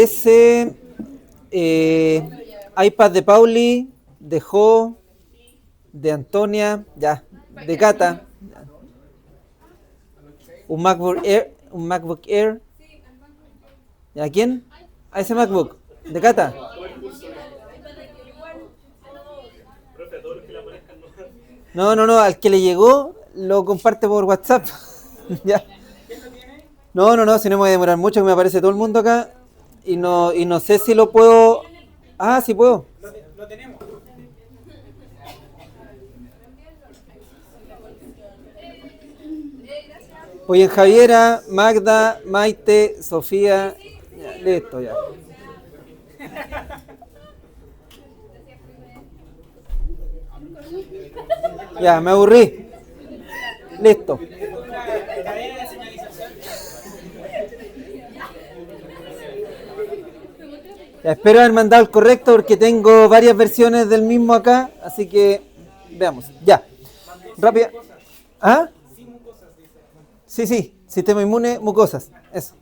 Ese iPad de Pauli, de Jo, de Antonia, ya, de Cata, un MacBook Air. ¿Y a quién? A ese MacBook, de Cata. No, al que le llegó lo comparte por WhatsApp. Ya. No, si no me voy a demorar mucho, que me aparece todo el mundo acá y no sé si lo puedo. Ah, sí puedo. Lo tenemos. Oye, Javiera, Magda, Maite, Sofía, ya, listo ya. Ya, me aburrí. Listo. Ya, espero haber mandado el correcto porque tengo varias versiones del mismo acá, así que veamos. Ya. Rápida. ¿Ah? Sí, sistema inmune, mucosas. Eso.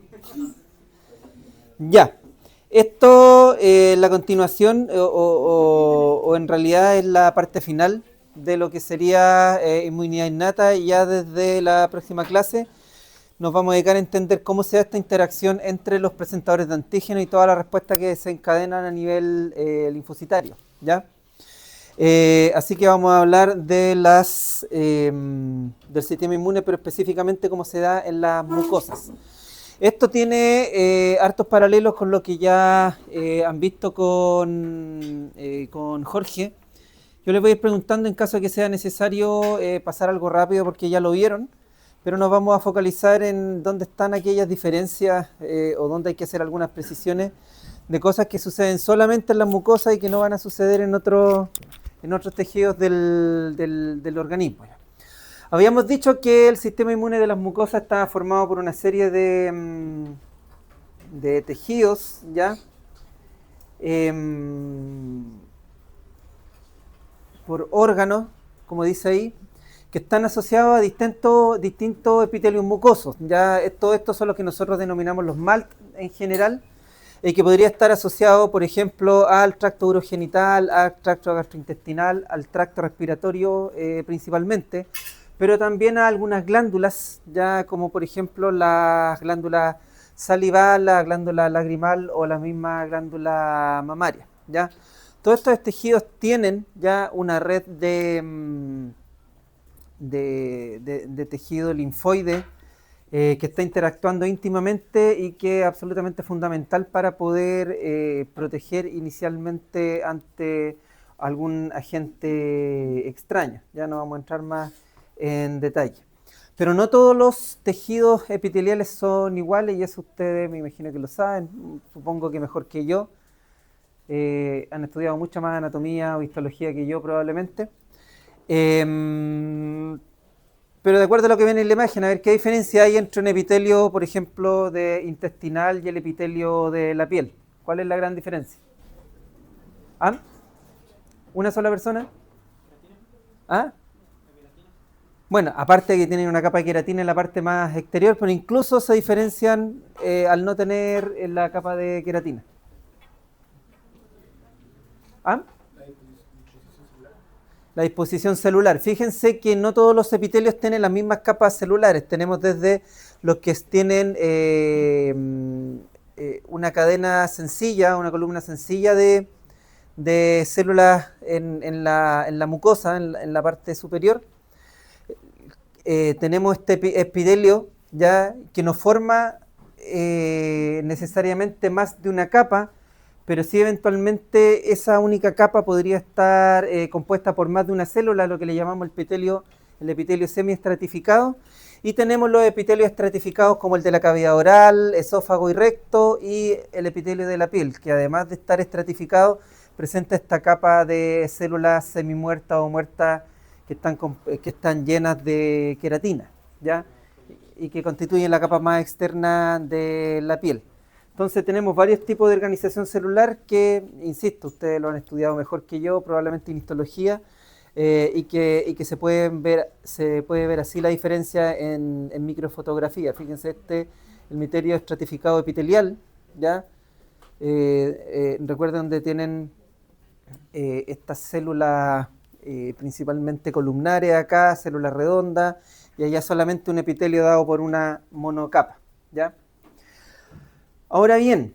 Ya. Esto, la continuación, o en realidad es la parte final de lo que sería inmunidad innata, y ya desde la próxima clase nos vamos a dedicar a entender cómo se da esta interacción entre los presentadores de antígeno y todas las respuestas que se encadenan a nivel linfocitario, ¿ya? Así que vamos a hablar de del sistema inmune, pero específicamente cómo se da en las mucosas. Esto tiene hartos paralelos con lo que ya han visto con Jorge. Yo les voy a ir preguntando en caso de que sea necesario pasar algo rápido porque ya lo vieron, pero nos vamos a focalizar en dónde están aquellas diferencias o dónde hay que hacer algunas precisiones de cosas que suceden solamente en las mucosas y que no van a suceder en otros tejidos del organismo. Habíamos dicho que el sistema inmune de las mucosas está formado por una serie de tejidos, ¿ya? Por órganos, como dice ahí, que están asociados a distintos epitelios mucosos. Ya todo esto son los que nosotros denominamos los MALT en general, que podría estar asociado, por ejemplo, al tracto urogenital, al tracto gastrointestinal, al tracto respiratorio principalmente, pero también a algunas glándulas, ya como por ejemplo las glándulas salival, la glándula lagrimal o la misma glándula mamaria, ¿ya? Todos estos tejidos tienen ya una red de tejido linfoide que está interactuando íntimamente y que es absolutamente fundamental para poder proteger inicialmente ante algún agente extraño. Ya no vamos a entrar más en detalle. Pero no todos los tejidos epiteliales son iguales y eso ustedes me imagino que lo saben, supongo que mejor que yo. Han estudiado mucha más anatomía o histología que yo probablemente. Pero de acuerdo a lo que viene en la imagen, a ver qué diferencia hay entre un epitelio, por ejemplo, de intestinal y el epitelio de la piel. ¿Cuál es la gran diferencia? ¿Ah? ¿Una sola persona? ¿Ah? Bueno, aparte de que tienen una capa de queratina en la parte más exterior, pero incluso se diferencian al no tener la capa de queratina. ¿Ah? La disposición celular. Fíjense que no todos los epitelios tienen las mismas capas celulares. Tenemos desde los que tienen una cadena sencilla, una columna sencilla de células en la mucosa, en la parte superior. Tenemos este epitelio ya que no forma necesariamente más de una capa, pero sí eventualmente esa única capa podría estar compuesta por más de una célula, lo que le llamamos el epitelio semiestratificado. Y tenemos los epitelios estratificados como el de la cavidad oral, esófago y recto, y el epitelio de la piel, que además de estar estratificado, presenta esta capa de células semimuertas o muertas que están llenas de queratina, ¿ya? Y que constituyen la capa más externa de la piel. Entonces tenemos varios tipos de organización celular que, insisto, ustedes lo han estudiado mejor que yo, probablemente en histología, y que se puede ver así la diferencia en microfotografía. Fíjense el epitelio estratificado epitelial, ¿ya? Recuerden donde tienen estas células principalmente columnares acá, células redondas, y allá solamente un epitelio dado por una monocapa, ¿ya? Ahora bien,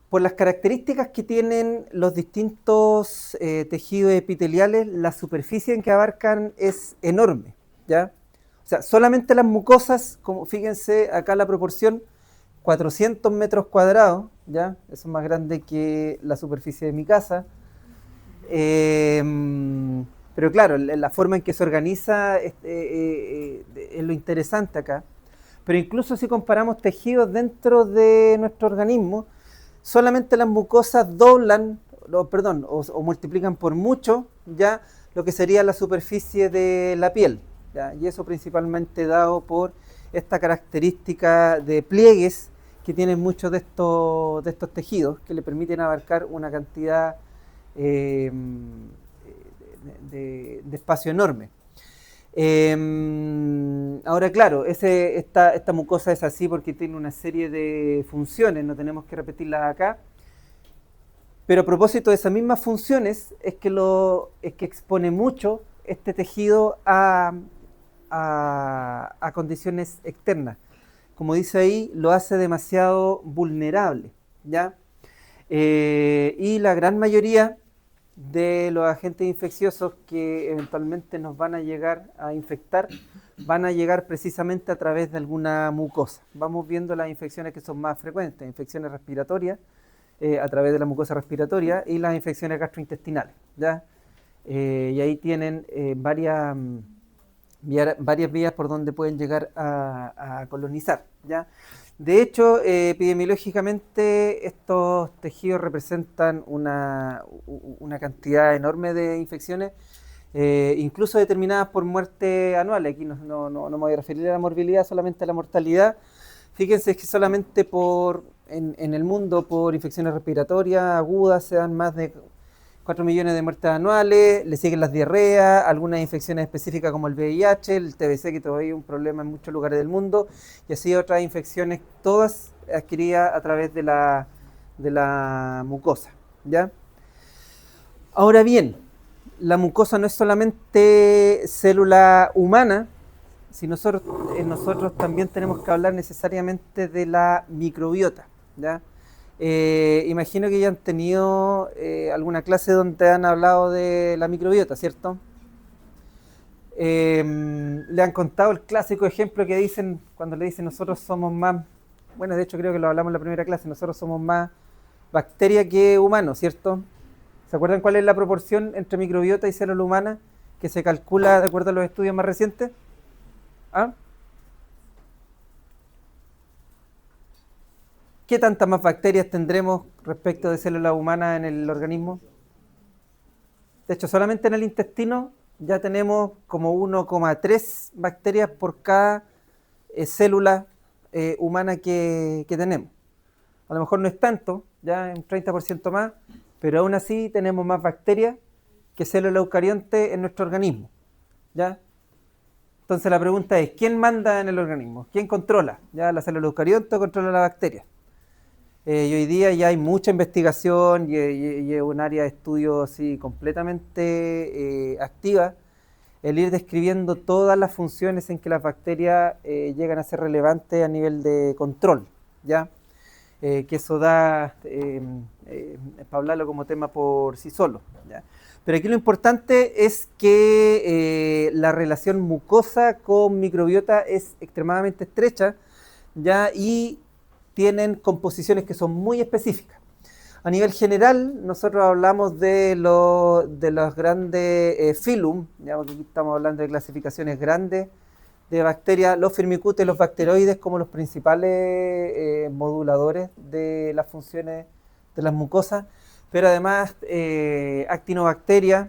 por las características que tienen los distintos tejidos epiteliales, la superficie en que abarcan es enorme, ¿ya? O sea, solamente las mucosas, como fíjense acá la proporción, 400 metros cuadrados, ¿ya? Eso es más grande que la superficie de mi casa. Pero claro, la forma en que se organiza es lo interesante acá. Pero incluso si comparamos tejidos dentro de nuestro organismo, solamente las mucosas doblan, o multiplican por mucho ya lo que sería la superficie de la piel, ¿ya? Y eso principalmente dado por esta característica de pliegues que tienen muchos de estos tejidos que le permiten abarcar una cantidad eh, de espacio enorme. Ahora, claro, esta mucosa es así porque tiene una serie de funciones, no tenemos que repetirlas acá. Pero a propósito de esas mismas funciones es que expone mucho este tejido a condiciones externas. Como dice ahí, lo hace demasiado vulnerable, ¿ya? Y la gran mayoría de los agentes infecciosos que eventualmente nos van a llegar a infectar van a llegar precisamente a través de alguna mucosa. Vamos viendo las infecciones que son más frecuentes, infecciones respiratorias, a través de la mucosa respiratoria, y las infecciones gastrointestinales, ¿ya? Y ahí tienen varias vías por donde pueden llegar a colonizar, ¿ya? De hecho, epidemiológicamente estos tejidos representan una cantidad enorme de infecciones, incluso determinadas por muerte anual. Aquí no me voy a referir a la morbilidad, solamente a la mortalidad. Fíjense que solamente en el mundo por infecciones respiratorias agudas se dan más de 4 millones de muertes anuales, le siguen las diarreas, algunas infecciones específicas como el VIH, el TBC, que todavía es un problema en muchos lugares del mundo, y así otras infecciones, todas adquiridas a través de la mucosa, ¿ya? Ahora bien, la mucosa no es solamente célula humana, sino nosotros también tenemos que hablar necesariamente de la microbiota, ¿ya? Imagino que ya han tenido alguna clase donde han hablado de la microbiota, ¿cierto? Le han contado el clásico ejemplo que dicen cuando le dicen nosotros somos más, bueno, de hecho creo que lo hablamos en la primera clase, nosotros somos más bacteria que humanos, ¿cierto? ¿Se acuerdan cuál es la proporción entre microbiota y célula humana que se calcula de acuerdo a los estudios más recientes? ¿Ah? ¿Qué tantas más bacterias tendremos respecto de células humanas en el organismo? De hecho, solamente en el intestino ya tenemos como 1,3 bacterias por cada célula humana que tenemos. A lo mejor no es tanto, ya un 30% más, pero aún así tenemos más bacterias que células eucariontes en nuestro organismo, ¿ya? Entonces la pregunta es, ¿quién manda en el organismo? ¿Quién controla? ¿Ya la célula eucarionte o controla la bacteria? Y hoy día ya hay mucha investigación y un área de estudio así completamente activa, el ir describiendo todas las funciones en que las bacterias llegan a ser relevantes a nivel de control, ¿ya? Que eso da para hablarlo como tema por sí solo, ¿ya? Pero aquí lo importante es que la relación mucosa con microbiota es extremadamente estrecha, ¿ya? Y tienen composiciones que son muy específicas. A nivel general, nosotros hablamos de los grandes filum, ya, porque aquí estamos hablando de clasificaciones grandes de bacterias, los firmicutes, los bacteroides como los principales moduladores de las funciones de las mucosas, pero además actinobacterias,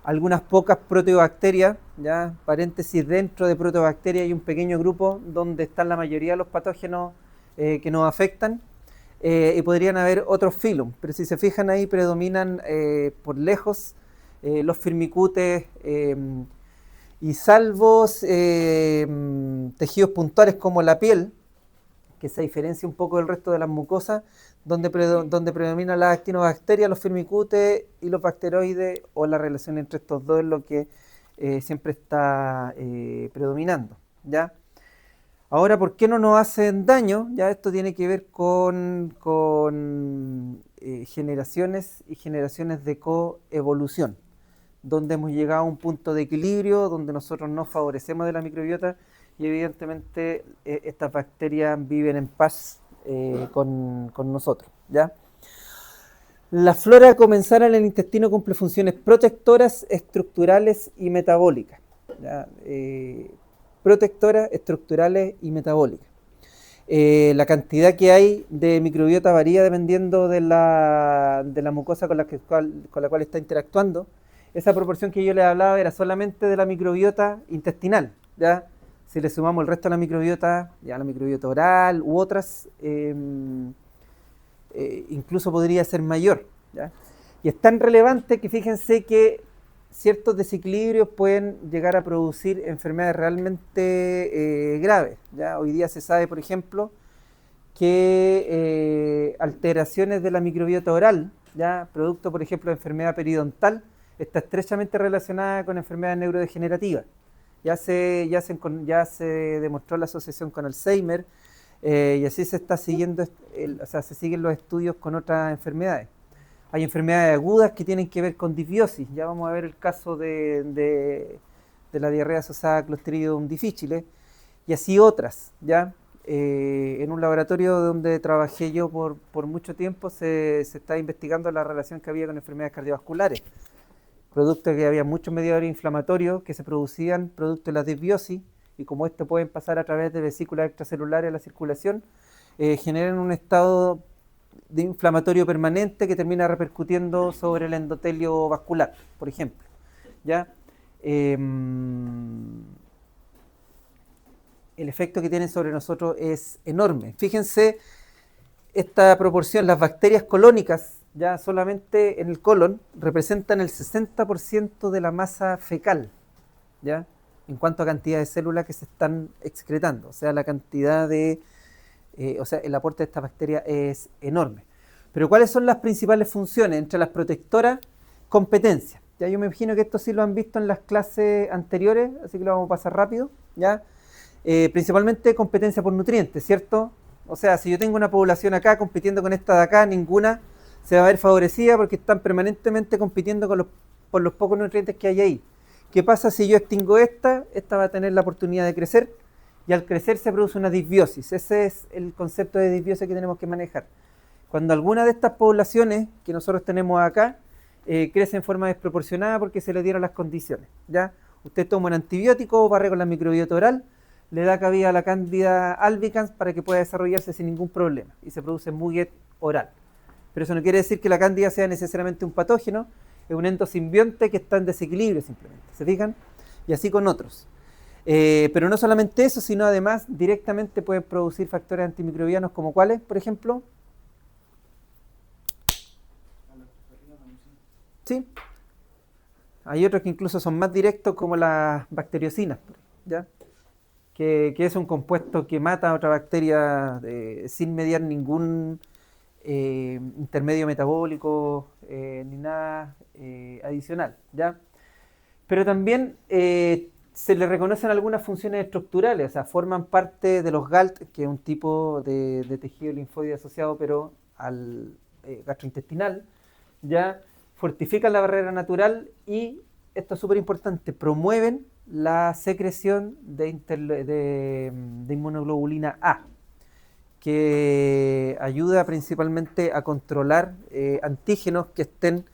algunas pocas proteobacterias, ya, paréntesis, dentro de proteobacterias hay un pequeño grupo donde están la mayoría de los patógenos que nos afectan, y podrían haber otros filum, pero si se fijan ahí predominan por lejos los firmicutes, y salvo tejidos puntuales como la piel, que se diferencia un poco del resto de las mucosas, donde predominan las actinobacterias, los firmicutes y los bacteroides, o la relación entre estos dos es lo que siempre está predominando, ¿ya? Ahora, ¿por qué no nos hacen daño? Ya esto tiene que ver con generaciones y generaciones de coevolución, donde hemos llegado a un punto de equilibrio, donde nosotros nos favorecemos de la microbiota y evidentemente estas bacterias viven en paz con nosotros, ¿ya? La flora comensal en el intestino cumple funciones protectoras, estructurales y metabólicas, ¿ya? Protectoras, estructurales y metabólicas. La cantidad que hay de microbiota varía dependiendo de la mucosa con la cual está interactuando. Esa proporción que yo les hablaba era solamente de la microbiota intestinal, ¿ya? Si le sumamos el resto de la microbiota, ya la microbiota oral u otras, incluso podría ser mayor, ¿ya? Y es tan relevante que fíjense que ciertos desequilibrios pueden llegar a producir enfermedades realmente graves, ¿ya? Hoy día se sabe, por ejemplo, que alteraciones de la microbiota oral, ¿ya? Producto, por ejemplo, de enfermedad periodontal, está estrechamente relacionada con enfermedades neurodegenerativas. Ya se demostró la asociación con Alzheimer, y así se está siguiendo, se siguen los estudios con otras enfermedades. Hay enfermedades agudas que tienen que ver con disbiosis. Ya vamos a ver el caso de la diarrea asociada a Clostridium difficile, y así otras, ¿ya? En un laboratorio donde trabajé yo por mucho tiempo se está investigando la relación que había con enfermedades cardiovasculares, producto de que había muchos mediadores inflamatorios que se producían producto de la disbiosis, y como esto pueden pasar a través de vesículas extracelulares a la circulación, generan un estado de inflamatorio permanente que termina repercutiendo sobre el endotelio vascular, por ejemplo, ¿ya? El efecto que tienen sobre nosotros es enorme. Fíjense esta proporción, las bacterias colónicas, ya solamente en el colon, representan el 60% de la masa fecal, ¿ya? En cuanto a cantidad de células que se están excretando, o sea, la cantidad de, el aporte de esta bacteria es enorme. Pero ¿cuáles son las principales funciones? Entre las protectoras, competencia. Ya yo me imagino que esto sí lo han visto en las clases anteriores, así que lo vamos a pasar rápido, ¿ya? Principalmente competencia por nutrientes, ¿cierto? O sea, si yo tengo una población acá compitiendo con esta de acá, ninguna se va a ver favorecida porque están permanentemente compitiendo por los pocos nutrientes que hay ahí. ¿Qué pasa si yo extingo esta? Esta va a tener la oportunidad de crecer, y al crecer se produce una disbiosis. Ese es el concepto de disbiosis que tenemos que manejar. Cuando alguna de estas poblaciones que nosotros tenemos acá crece en forma desproporcionada porque se le dieron las condiciones, ¿ya? Usted toma un antibiótico, barre con la microbiota oral, le da cabida a la Candida albicans para que pueda desarrollarse sin ningún problema, y se produce muguet oral. Pero eso no quiere decir que la cándida sea necesariamente un patógeno, es un endosimbionte que está en desequilibrio simplemente, ¿se fijan? Y así con otros. Pero no solamente eso, sino además directamente pueden producir factores antimicrobianos como cuáles, por ejemplo. ¿Sí? Hay otros que incluso son más directos, como las bacteriocinas, ¿ya? Que es un compuesto que mata a otra bacteria sin mediar ningún intermedio metabólico ni nada adicional, ¿ya? Pero también se le reconocen algunas funciones estructurales, o sea, forman parte de los GALT, que es un tipo de tejido linfóide asociado pero al gastrointestinal, ¿ya? Fortifican la barrera natural y, esto es súper importante, promueven la secreción de inmunoglobulina A, que ayuda principalmente a controlar antígenos que estén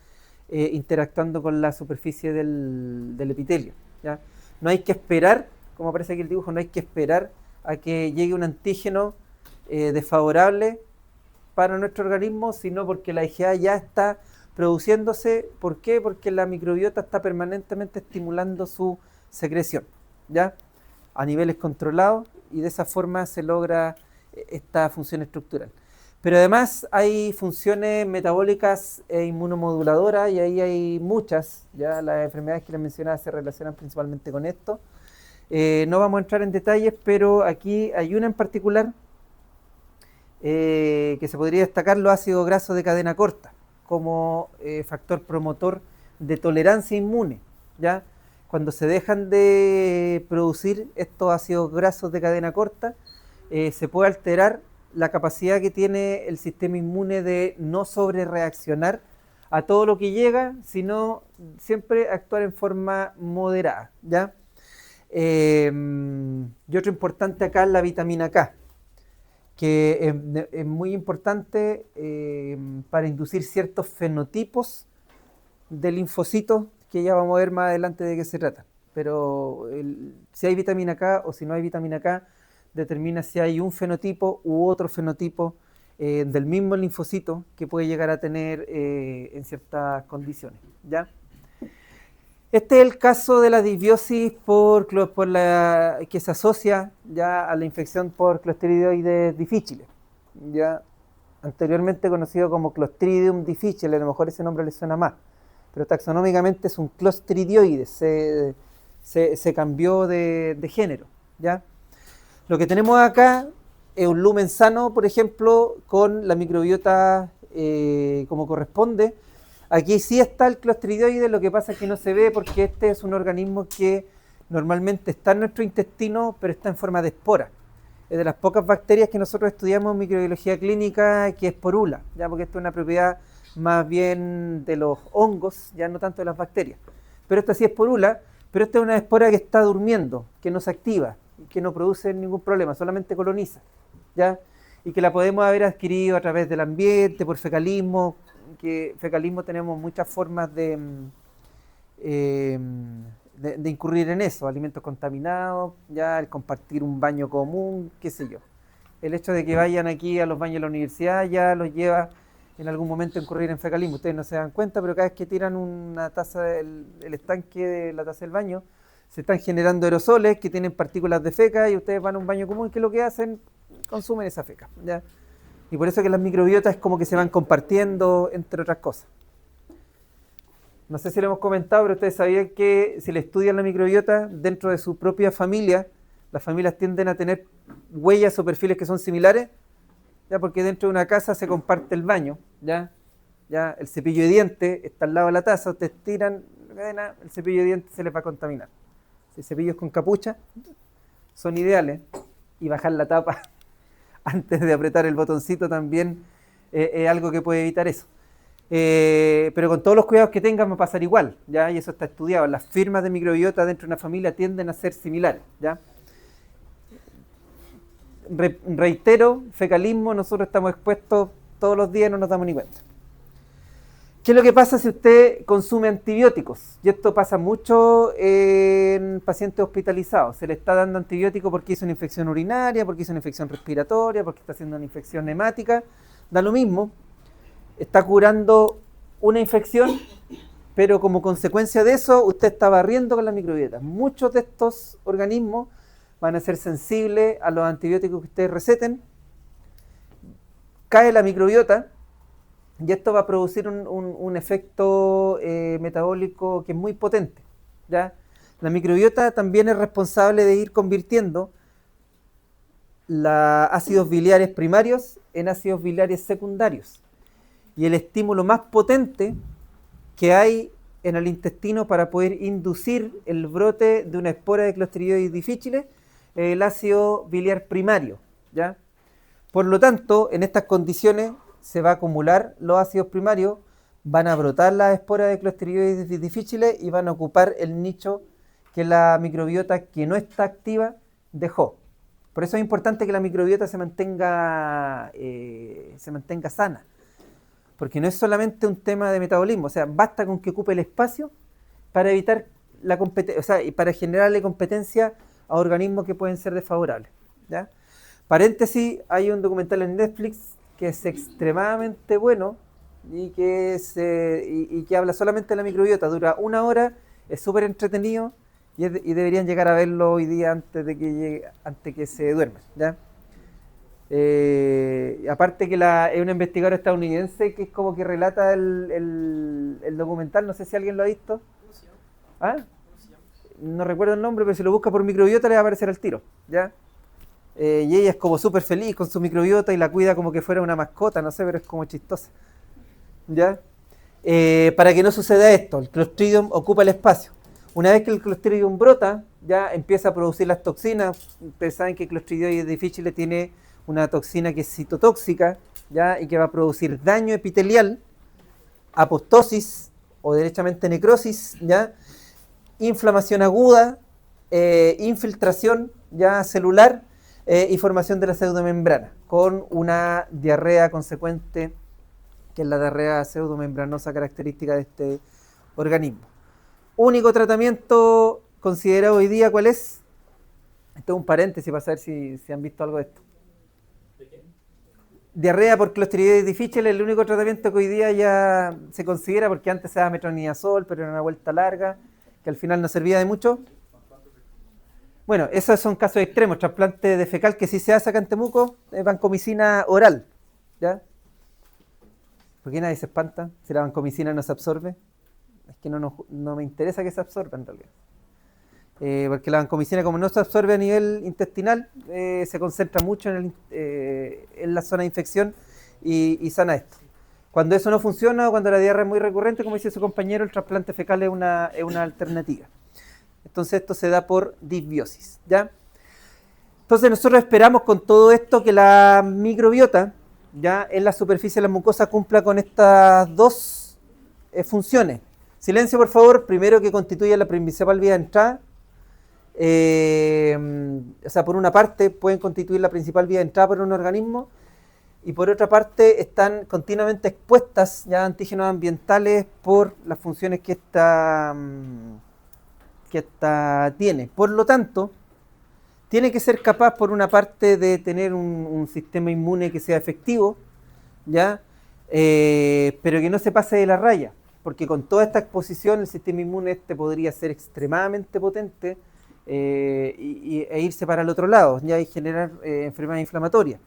interactuando con la superficie del epitelio, ¿ya? No hay que esperar, como aparece aquí el dibujo, no hay que esperar a que llegue un antígeno desfavorable para nuestro organismo, sino porque la IgA ya está produciéndose. ¿Por qué? Porque la microbiota está permanentemente estimulando su secreción, ¿ya? A niveles controlados, y de esa forma se logra esta función estructural. Pero además hay funciones metabólicas e inmunomoduladoras, y ahí hay muchas, ya las enfermedades que les mencionaba se relacionan principalmente con esto. No vamos a entrar en detalles, pero aquí hay una en particular que se podría destacar los ácidos grasos de cadena corta como factor promotor de tolerancia inmune, ¿ya? Cuando se dejan de producir estos ácidos grasos de cadena corta, se puede alterar la capacidad que tiene el sistema inmune de no sobrereaccionar a todo lo que llega, sino siempre actuar en forma moderada, ¿ya? Y otro importante acá es la vitamina K, que es muy importante para inducir ciertos fenotipos de linfocitos, que ya vamos a ver más adelante de qué se trata. Pero si hay vitamina K o si no hay vitamina K, determina si hay un fenotipo u otro fenotipo del mismo linfocito que puede llegar a tener en ciertas condiciones, ¿ya? Este es el caso de la disbiosis que se asocia ya a la infección por Clostridioides difficile, ya anteriormente conocido como Clostridium difficile, a lo mejor ese nombre le suena más, pero taxonómicamente es un Clostridioides, se cambió de género, ¿ya? Lo que tenemos acá es un lumen sano, por ejemplo, con la microbiota como corresponde. Aquí sí está el Clostridioides, lo que pasa es que no se ve porque este es un organismo que normalmente está en nuestro intestino, pero está en forma de espora. Es de las pocas bacterias que nosotros estudiamos en microbiología clínica que es porula, ya, porque esto es una propiedad más bien de los hongos, ya no tanto de las bacterias. Pero esta sí es porula, pero esta es una espora que está durmiendo, que no se activa, que no produce ningún problema, solamente coloniza, ¿ya? Y que la podemos haber adquirido a través del ambiente, por fecalismo, que fecalismo tenemos muchas formas de incurrir en eso, alimentos contaminados, ya el compartir un baño común, qué sé yo. El hecho de que vayan aquí a los baños de la universidad ya los lleva en algún momento a incurrir en fecalismo. Ustedes no se dan cuenta, pero cada vez que tiran una taza el estanque de la taza del baño, se están generando aerosoles que tienen partículas de feca y ustedes van a un baño común, ¿qué es lo que hacen? Consumen esa feca, ¿ya? Y por eso que las microbiotas es como que se van compartiendo, entre otras cosas. No sé si lo hemos comentado, pero ustedes sabían que si le estudian la microbiota dentro de su propia familia, las familias tienden a tener huellas o perfiles que son similares, ya, porque dentro de una casa se comparte el baño, ya el cepillo de dientes está al lado de la taza, ustedes tiran el cepillo de dientes se les va a contaminar. Si cepillos con capucha son ideales, y bajar la tapa antes de apretar el botoncito también es algo que puede evitar eso. Pero con todos los cuidados que tengan va a pasar igual, ¿ya? Y eso está estudiado. Las firmas de microbiota dentro de una familia tienden a ser similares, ¿ya? Reitero, fecalismo, nosotros estamos expuestos todos los días y no nos damos ni cuenta. ¿Qué es lo que pasa si usted consume antibióticos? Y esto pasa mucho en pacientes hospitalizados. Se le está dando antibiótico porque hizo una infección urinaria, porque hizo una infección respiratoria, porque está haciendo una infección hemática. Da lo mismo. Está curando una infección, pero como consecuencia de eso, usted está barriendo con la microbiota. Muchos de estos organismos van a ser sensibles a los antibióticos que ustedes receten. Cae la microbiota. Y esto va a producir un efecto metabólico que es muy potente, ¿ya? La microbiota también es responsable de ir convirtiendo los ácidos biliares primarios en ácidos biliares secundarios. Y el estímulo más potente que hay en el intestino para poder inducir el brote de una espora de Clostridioides difficile es el ácido biliar primario, ¿ya? Por lo tanto, en estas condiciones se va a acumular los ácidos primarios, van a brotar las esporas de Clostridioides difficile y van a ocupar el nicho que la microbiota que no está activa dejó. Por eso es importante que la microbiota se mantenga sana, porque no es solamente un tema de metabolismo, o sea, basta con que ocupe el espacio para evitar la competencia, o sea, y para generarle competencia a organismos que pueden ser desfavorables, ¿ya? Paréntesis, hay un documental en Netflix que es extremadamente bueno y que habla solamente de la microbiota, dura 1 hora, es súper entretenido y deberían llegar a verlo hoy día antes que se duerman, ¿ya? Aparte que es una investigadora estadounidense que es como que relata el documental, no sé si alguien lo ha visto. ¿Cómo se llama? ¿Ah? ¿Cómo se llama? No recuerdo el nombre, pero si lo busca por microbiota le va a aparecer al tiro, ¿ya? Y ella es como súper feliz con su microbiota y la cuida como que fuera una mascota, no sé, pero es como chistosa. ¿Ya? Para que no suceda esto, el Clostridium ocupa el espacio. Una vez que el Clostridium brota, ya empieza a producir las toxinas. Ustedes saben que Clostridioides difficile tiene una toxina que es citotóxica, ¿ya? Y que va a producir daño epitelial, apostosis o derechamente necrosis, ¿ya? Inflamación aguda, infiltración ya celular y formación de la pseudomembrana, con una diarrea consecuente, que es la diarrea pseudomembranosa característica de este organismo. Único tratamiento considerado hoy día, ¿cuál es? Esto es un paréntesis para saber si han visto algo de esto. ¿De qué? Diarrea por Clostridioides difficile es el único tratamiento que hoy día ya se considera, porque antes se daba metronidazol, pero era una vuelta larga, que al final no servía de mucho. Bueno, esos son casos extremos, trasplante de fecal que sí se hace acá en Temuco, vancomicina oral, ¿ya? ¿Por qué nadie se espanta si la vancomicina no se absorbe? Es que no me interesa que se absorba en realidad. Porque la vancomicina, como no se absorbe a nivel intestinal, se concentra mucho en la zona de infección y sana esto. Cuando eso no funciona o cuando la diarrea es muy recurrente, como dice su compañero, el trasplante fecal es una alternativa. Entonces esto se da por disbiosis, ¿ya? Entonces nosotros esperamos con todo esto que la microbiota, ya en la superficie de la mucosa, cumpla con estas dos funciones. Silencio, por favor. Primero, que constituye la principal vía de entrada. O sea, por una parte pueden constituir la principal vía de entrada para un organismo, y por otra parte están continuamente expuestas ya a antígenos ambientales por las funciones que esta tiene. Por lo tanto, tiene que ser capaz, por una parte, de tener un sistema inmune que sea efectivo, ¿ya? Pero que no se pase de la raya, porque con toda esta exposición el sistema inmune podría ser extremadamente potente e irse para el otro lado, ¿ya? Y generar enfermedades inflamatorias.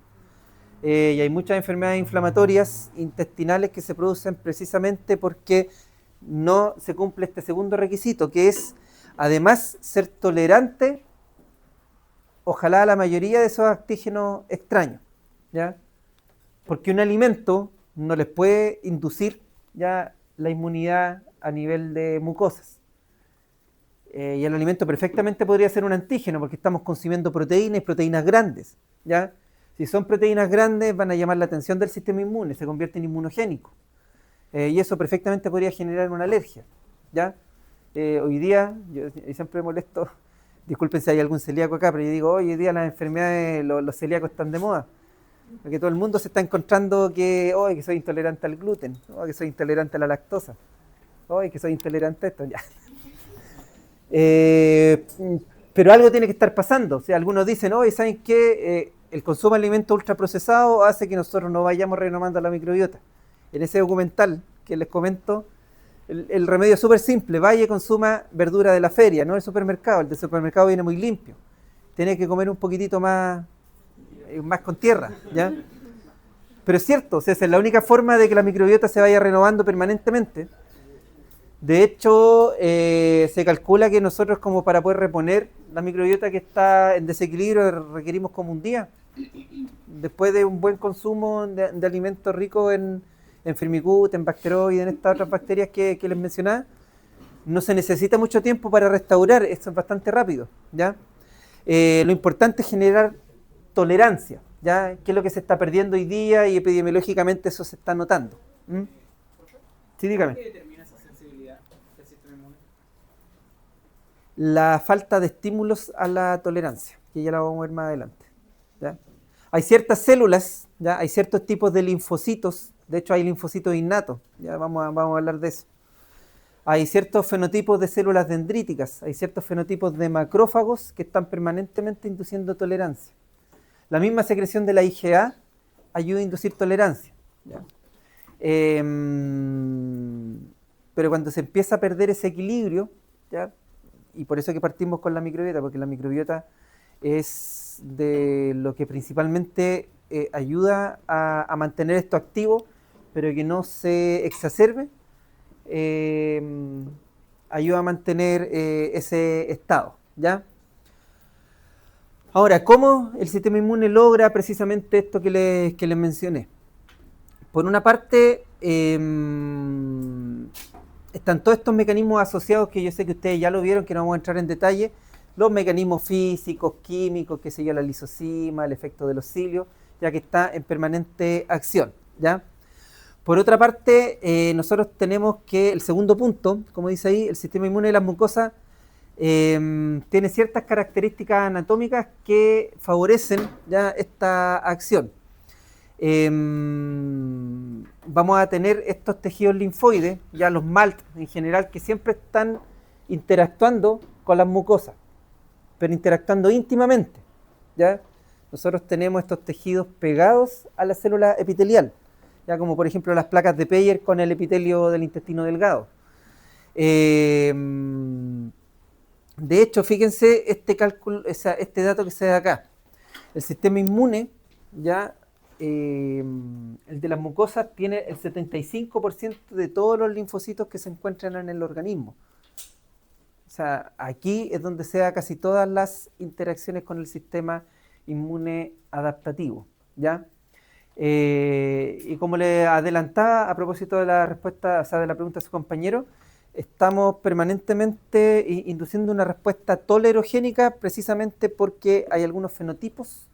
Y hay muchas enfermedades inflamatorias intestinales que se producen precisamente porque no se cumple este segundo requisito, que es además ser tolerante, ojalá, a la mayoría de esos antígenos extraños, ¿ya? Porque un alimento no les puede inducir ya la inmunidad a nivel de mucosas. Y el alimento perfectamente podría ser un antígeno, porque estamos consumiendo proteínas y proteínas grandes, ¿ya? Si son proteínas grandes, van a llamar la atención del sistema inmune, se convierten en inmunogénicos. Y eso perfectamente podría generar una alergia, ¿ya? Hoy día, yo siempre molesto, disculpen si hay algún celíaco acá, pero yo digo, hoy día las enfermedades, los celíacos están de moda. Porque todo el mundo se está encontrando que soy intolerante al gluten, que soy intolerante a la lactosa, que soy intolerante a esto, ya. Pero algo tiene que estar pasando. O sea, algunos dicen, ¿saben qué? El consumo de alimentos ultraprocesados hace que nosotros no vayamos renomando la microbiota. En ese documental que les comento, el remedio es súper simple: vaya y consuma verdura de la feria, no del supermercado. El del supermercado viene muy limpio. Tiene que comer un poquitito más con tierra, ¿ya? Pero es cierto, o sea, esa es la única forma de que la microbiota se vaya renovando permanentemente. De hecho, se calcula que nosotros, como para poder reponer la microbiota que está en desequilibrio, requerimos como un día. Después de un buen consumo de alimentos ricos en Firmicutes, en Bacteroides, en estas otras bacterias que les mencionaba, no se necesita mucho tiempo para restaurar, esto es bastante rápido, ¿ya? Lo importante es generar tolerancia, ¿ya? Que es lo que se está perdiendo hoy día, y epidemiológicamente eso se está notando. Sí, dígame. ¿Qué determina esa sensibilidad del sistema inmune? La falta de estímulos a la tolerancia, que ya la vamos a ver más adelante, ¿ya? Hay ciertas células, ¿ya? Hay ciertos tipos de linfocitos, de hecho hay linfocitos innatos, ya vamos a hablar de eso. Hay ciertos fenotipos de células dendríticas, hay ciertos fenotipos de macrófagos que están permanentemente induciendo tolerancia. La misma secreción de la IgA ayuda a inducir tolerancia, ¿ya? Pero cuando se empieza a perder ese equilibrio, ¿ya? Y por eso que partimos con la microbiota, porque la microbiota es de lo que principalmente ayuda a mantener esto activo, pero que no se exacerbe, ayuda a mantener ese estado, ¿ya? Ahora, ¿cómo el sistema inmune logra precisamente esto que les mencioné? Por una parte, están todos estos mecanismos asociados que yo sé que ustedes ya lo vieron, que no vamos a entrar en detalle, los mecanismos físicos, químicos, que sería la lisosima, el efecto de los cilios, ya que está en permanente acción, ¿ya? Por otra parte, nosotros tenemos que el segundo punto, como dice ahí, el sistema inmune de las mucosas tiene ciertas características anatómicas que favorecen ya esta acción. Vamos a tener estos tejidos linfoides, ya los MALT en general, que siempre están interactuando con las mucosas, pero interactuando íntimamente, ¿ya? Nosotros tenemos estos tejidos pegados a la célula epitelial, ya como por ejemplo las placas de Peyer con el epitelio del intestino delgado. De hecho, fíjense este cálculo, este dato que se da acá. El sistema inmune, ya, el de las mucosas, tiene el 75% de todos los linfocitos que se encuentran en el organismo. O sea, aquí es donde se da casi todas las interacciones con el sistema inmune adaptativo, ¿ya? Y como le adelantaba a propósito de la respuesta, o sea, de la pregunta de su compañero, estamos permanentemente induciendo una respuesta tolerogénica precisamente porque hay algunos fenotipos,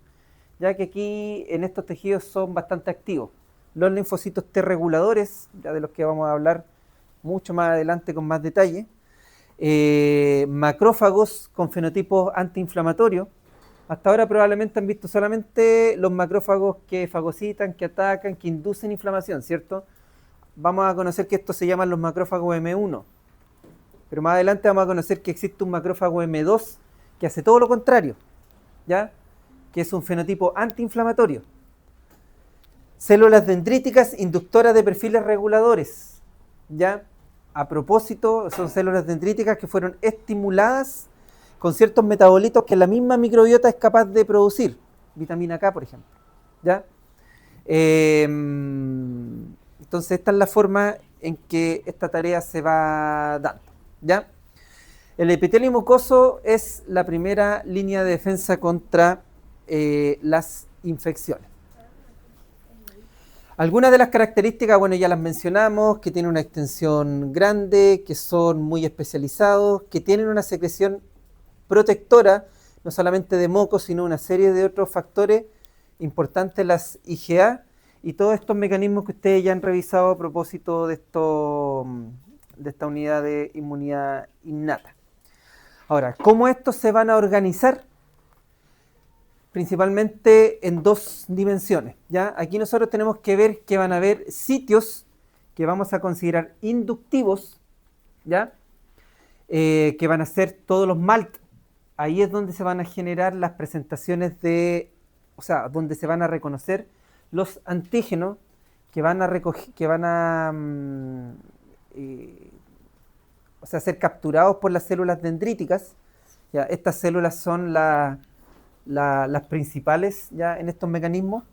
ya que aquí en estos tejidos son bastante activos. Los linfocitos T reguladores, ya de los que vamos a hablar mucho más adelante con más detalle, macrófagos con fenotipos antiinflamatorios. Hasta ahora probablemente han visto solamente los macrófagos que fagocitan, que atacan, que inducen inflamación, ¿cierto? Vamos a conocer que estos se llaman los macrófagos M1. Pero más adelante vamos a conocer que existe un macrófago M2 que hace todo lo contrario, ¿ya? Que es un fenotipo antiinflamatorio. Células dendríticas inductoras de perfiles reguladores, ¿ya? A propósito, son células dendríticas que fueron estimuladas con ciertos metabolitos que la misma microbiota es capaz de producir, vitamina K, por ejemplo, ¿ya? Entonces, esta es la forma en que esta tarea se va dando, ¿ya? El epitelio mucoso es la primera línea de defensa contra las infecciones. Algunas de las características, bueno, ya las mencionamos, que tienen una extensión grande, que son muy especializados, que tienen una secreción protectora, no solamente de moco, sino una serie de otros factores importantes, las IgA, y todos estos mecanismos que ustedes ya han revisado a propósito de esta unidad de inmunidad innata. Ahora, ¿cómo estos se van a organizar? Principalmente en dos dimensiones, ¿ya? Aquí nosotros tenemos que ver que van a haber sitios que vamos a considerar inductivos, ¿ya? Que van a ser todos los MALT. Ahí es donde se van a generar las presentaciones de, o sea, donde se van a reconocer los antígenos que van a recoger, que van a o sea, ser capturados por las células dendríticas. ¿Ya? Estas células son las principales ya en estos mecanismos.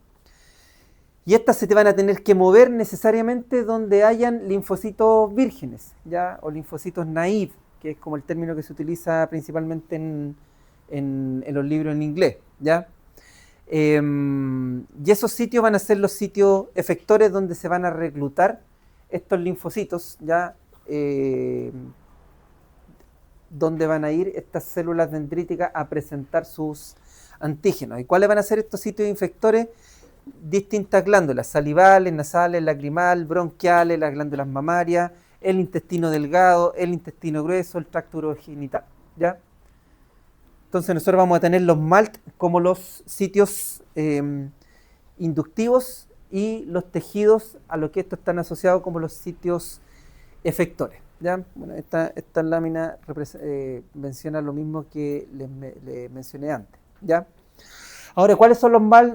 Y estas se te van a tener que mover necesariamente donde hayan linfocitos vírgenes, ¿ya? O linfocitos naive, que es como el término que se utiliza principalmente en los libros en inglés, ¿ya? Y esos sitios van a ser los sitios efectores donde se van a reclutar estos linfocitos, ¿ya? Donde van a ir estas células dendríticas a presentar sus antígenos. ¿Y cuáles van a ser estos sitios infectores? Distintas glándulas, salivales, nasales, lacrimal, bronquiales, las glándulas mamarias, el intestino delgado, el intestino grueso, el tracto urogenital, ¿ya? Entonces nosotros vamos a tener los MALT como los sitios inductivos y los tejidos a los que estos están asociados como los sitios efectores, ¿ya? Bueno, esta lámina menciona lo mismo que les mencioné antes, ¿ya? Ahora, ¿cuáles son los MALT?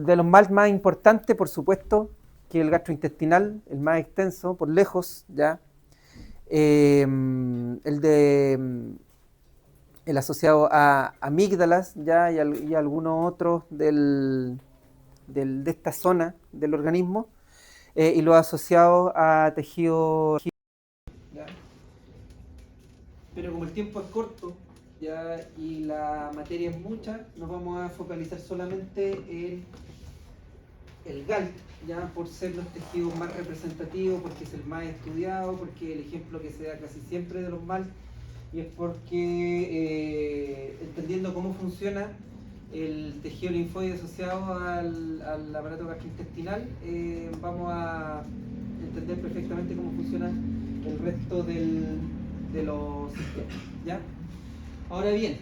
De los MALT más importantes, por supuesto, que el gastrointestinal, el más extenso, por lejos, ¿ya? El asociado a amígdalas, ¿ya? Y algunos otros de esta zona del organismo, y los asociados a tejido. ¿Ya? Pero como el tiempo es corto, ya, y la materia es mucha, nos vamos a focalizar solamente en el GALT, ya, por ser los tejidos más representativos, porque es el más estudiado, porque el ejemplo que se da casi siempre de los MALT, y es porque entendiendo cómo funciona el tejido linfóide asociado al aparato gastrointestinal, vamos a entender perfectamente cómo funciona el resto de los sistemas, ¿ya? Ahora bien,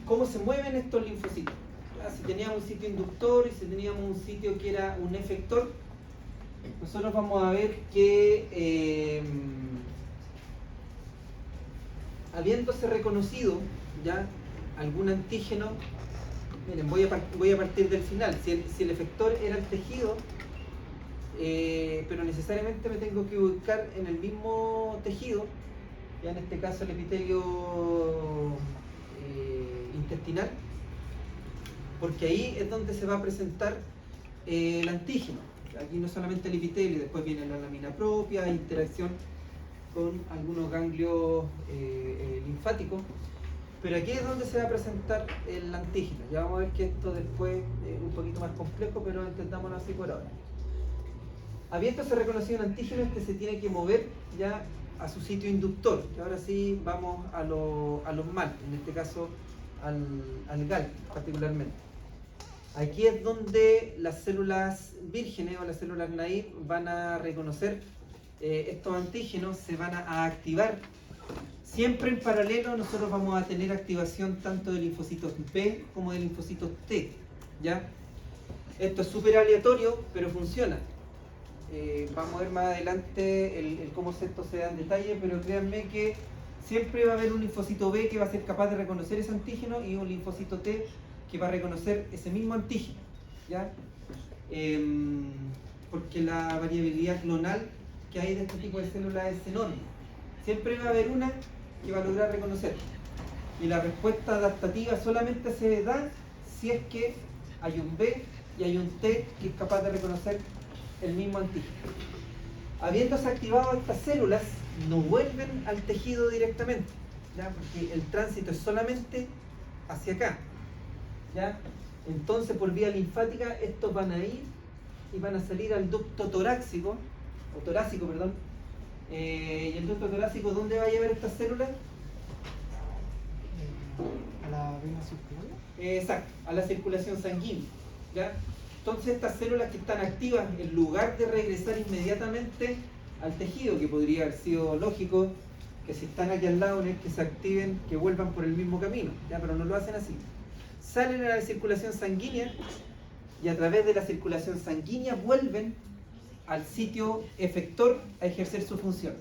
¿cómo se mueven estos linfocitos? Ya, si teníamos un sitio inductor y si teníamos un sitio que era un efector, nosotros vamos a ver que habiéndose reconocido ya algún antígeno, miren, voy a partir del final. Si el efector era el tejido, pero necesariamente me tengo que ubicar en el mismo tejido, ya en este caso el epitelio intestinal, porque ahí es donde se va a presentar el antígeno. Aquí no solamente el epitelio, después viene la lámina propia, interacción con algunos ganglios linfáticos, pero aquí es donde se va a presentar el antígeno. Ya vamos a ver que esto después es un poquito más complejo, pero entendámoslo así por ahora. Habiéndose reconocido un antígeno, este se tiene que mover ya a su sitio inductor, que ahora sí vamos a los MALT, en este caso al GALT particularmente. Aquí es donde las células vírgenes o las células naive van a reconocer estos antígenos, se van a activar. Siempre en paralelo nosotros vamos a tener activación tanto de linfocitos B como de linfocitos T, ¿ya? Esto es súper aleatorio, pero funciona. Vamos a ver más adelante el cómo esto se da en detalle, pero créanme que siempre va a haber un linfocito B que va a ser capaz de reconocer ese antígeno y un linfocito T que va a reconocer ese mismo antígeno, ¿ya? Porque la variabilidad clonal que hay de este tipo de células es enorme. Siempre va a haber una que va a lograr reconocer. Y la respuesta adaptativa solamente se da si es que hay un B y hay un T que es capaz de reconocer el mismo antígeno. Habiéndose activado estas células, no vuelven al tejido directamente, ¿ya? Porque el tránsito es solamente hacia acá, ¿ya? Entonces, por vía linfática, estos van a ir y van a salir al ducto torácico, perdón. Y el ducto torácico, ¿dónde va a llevar estas células? ¿A la vena circular? Exacto, a la circulación sanguínea, ¿ya? Entonces estas células que están activas, en lugar de regresar inmediatamente al tejido, que podría haber sido lógico que si están aquí al lado, que se activen, que vuelvan por el mismo camino, ¿ya? Pero no lo hacen así. Salen a la circulación sanguínea y a través de la circulación sanguínea vuelven al sitio efector a ejercer su función.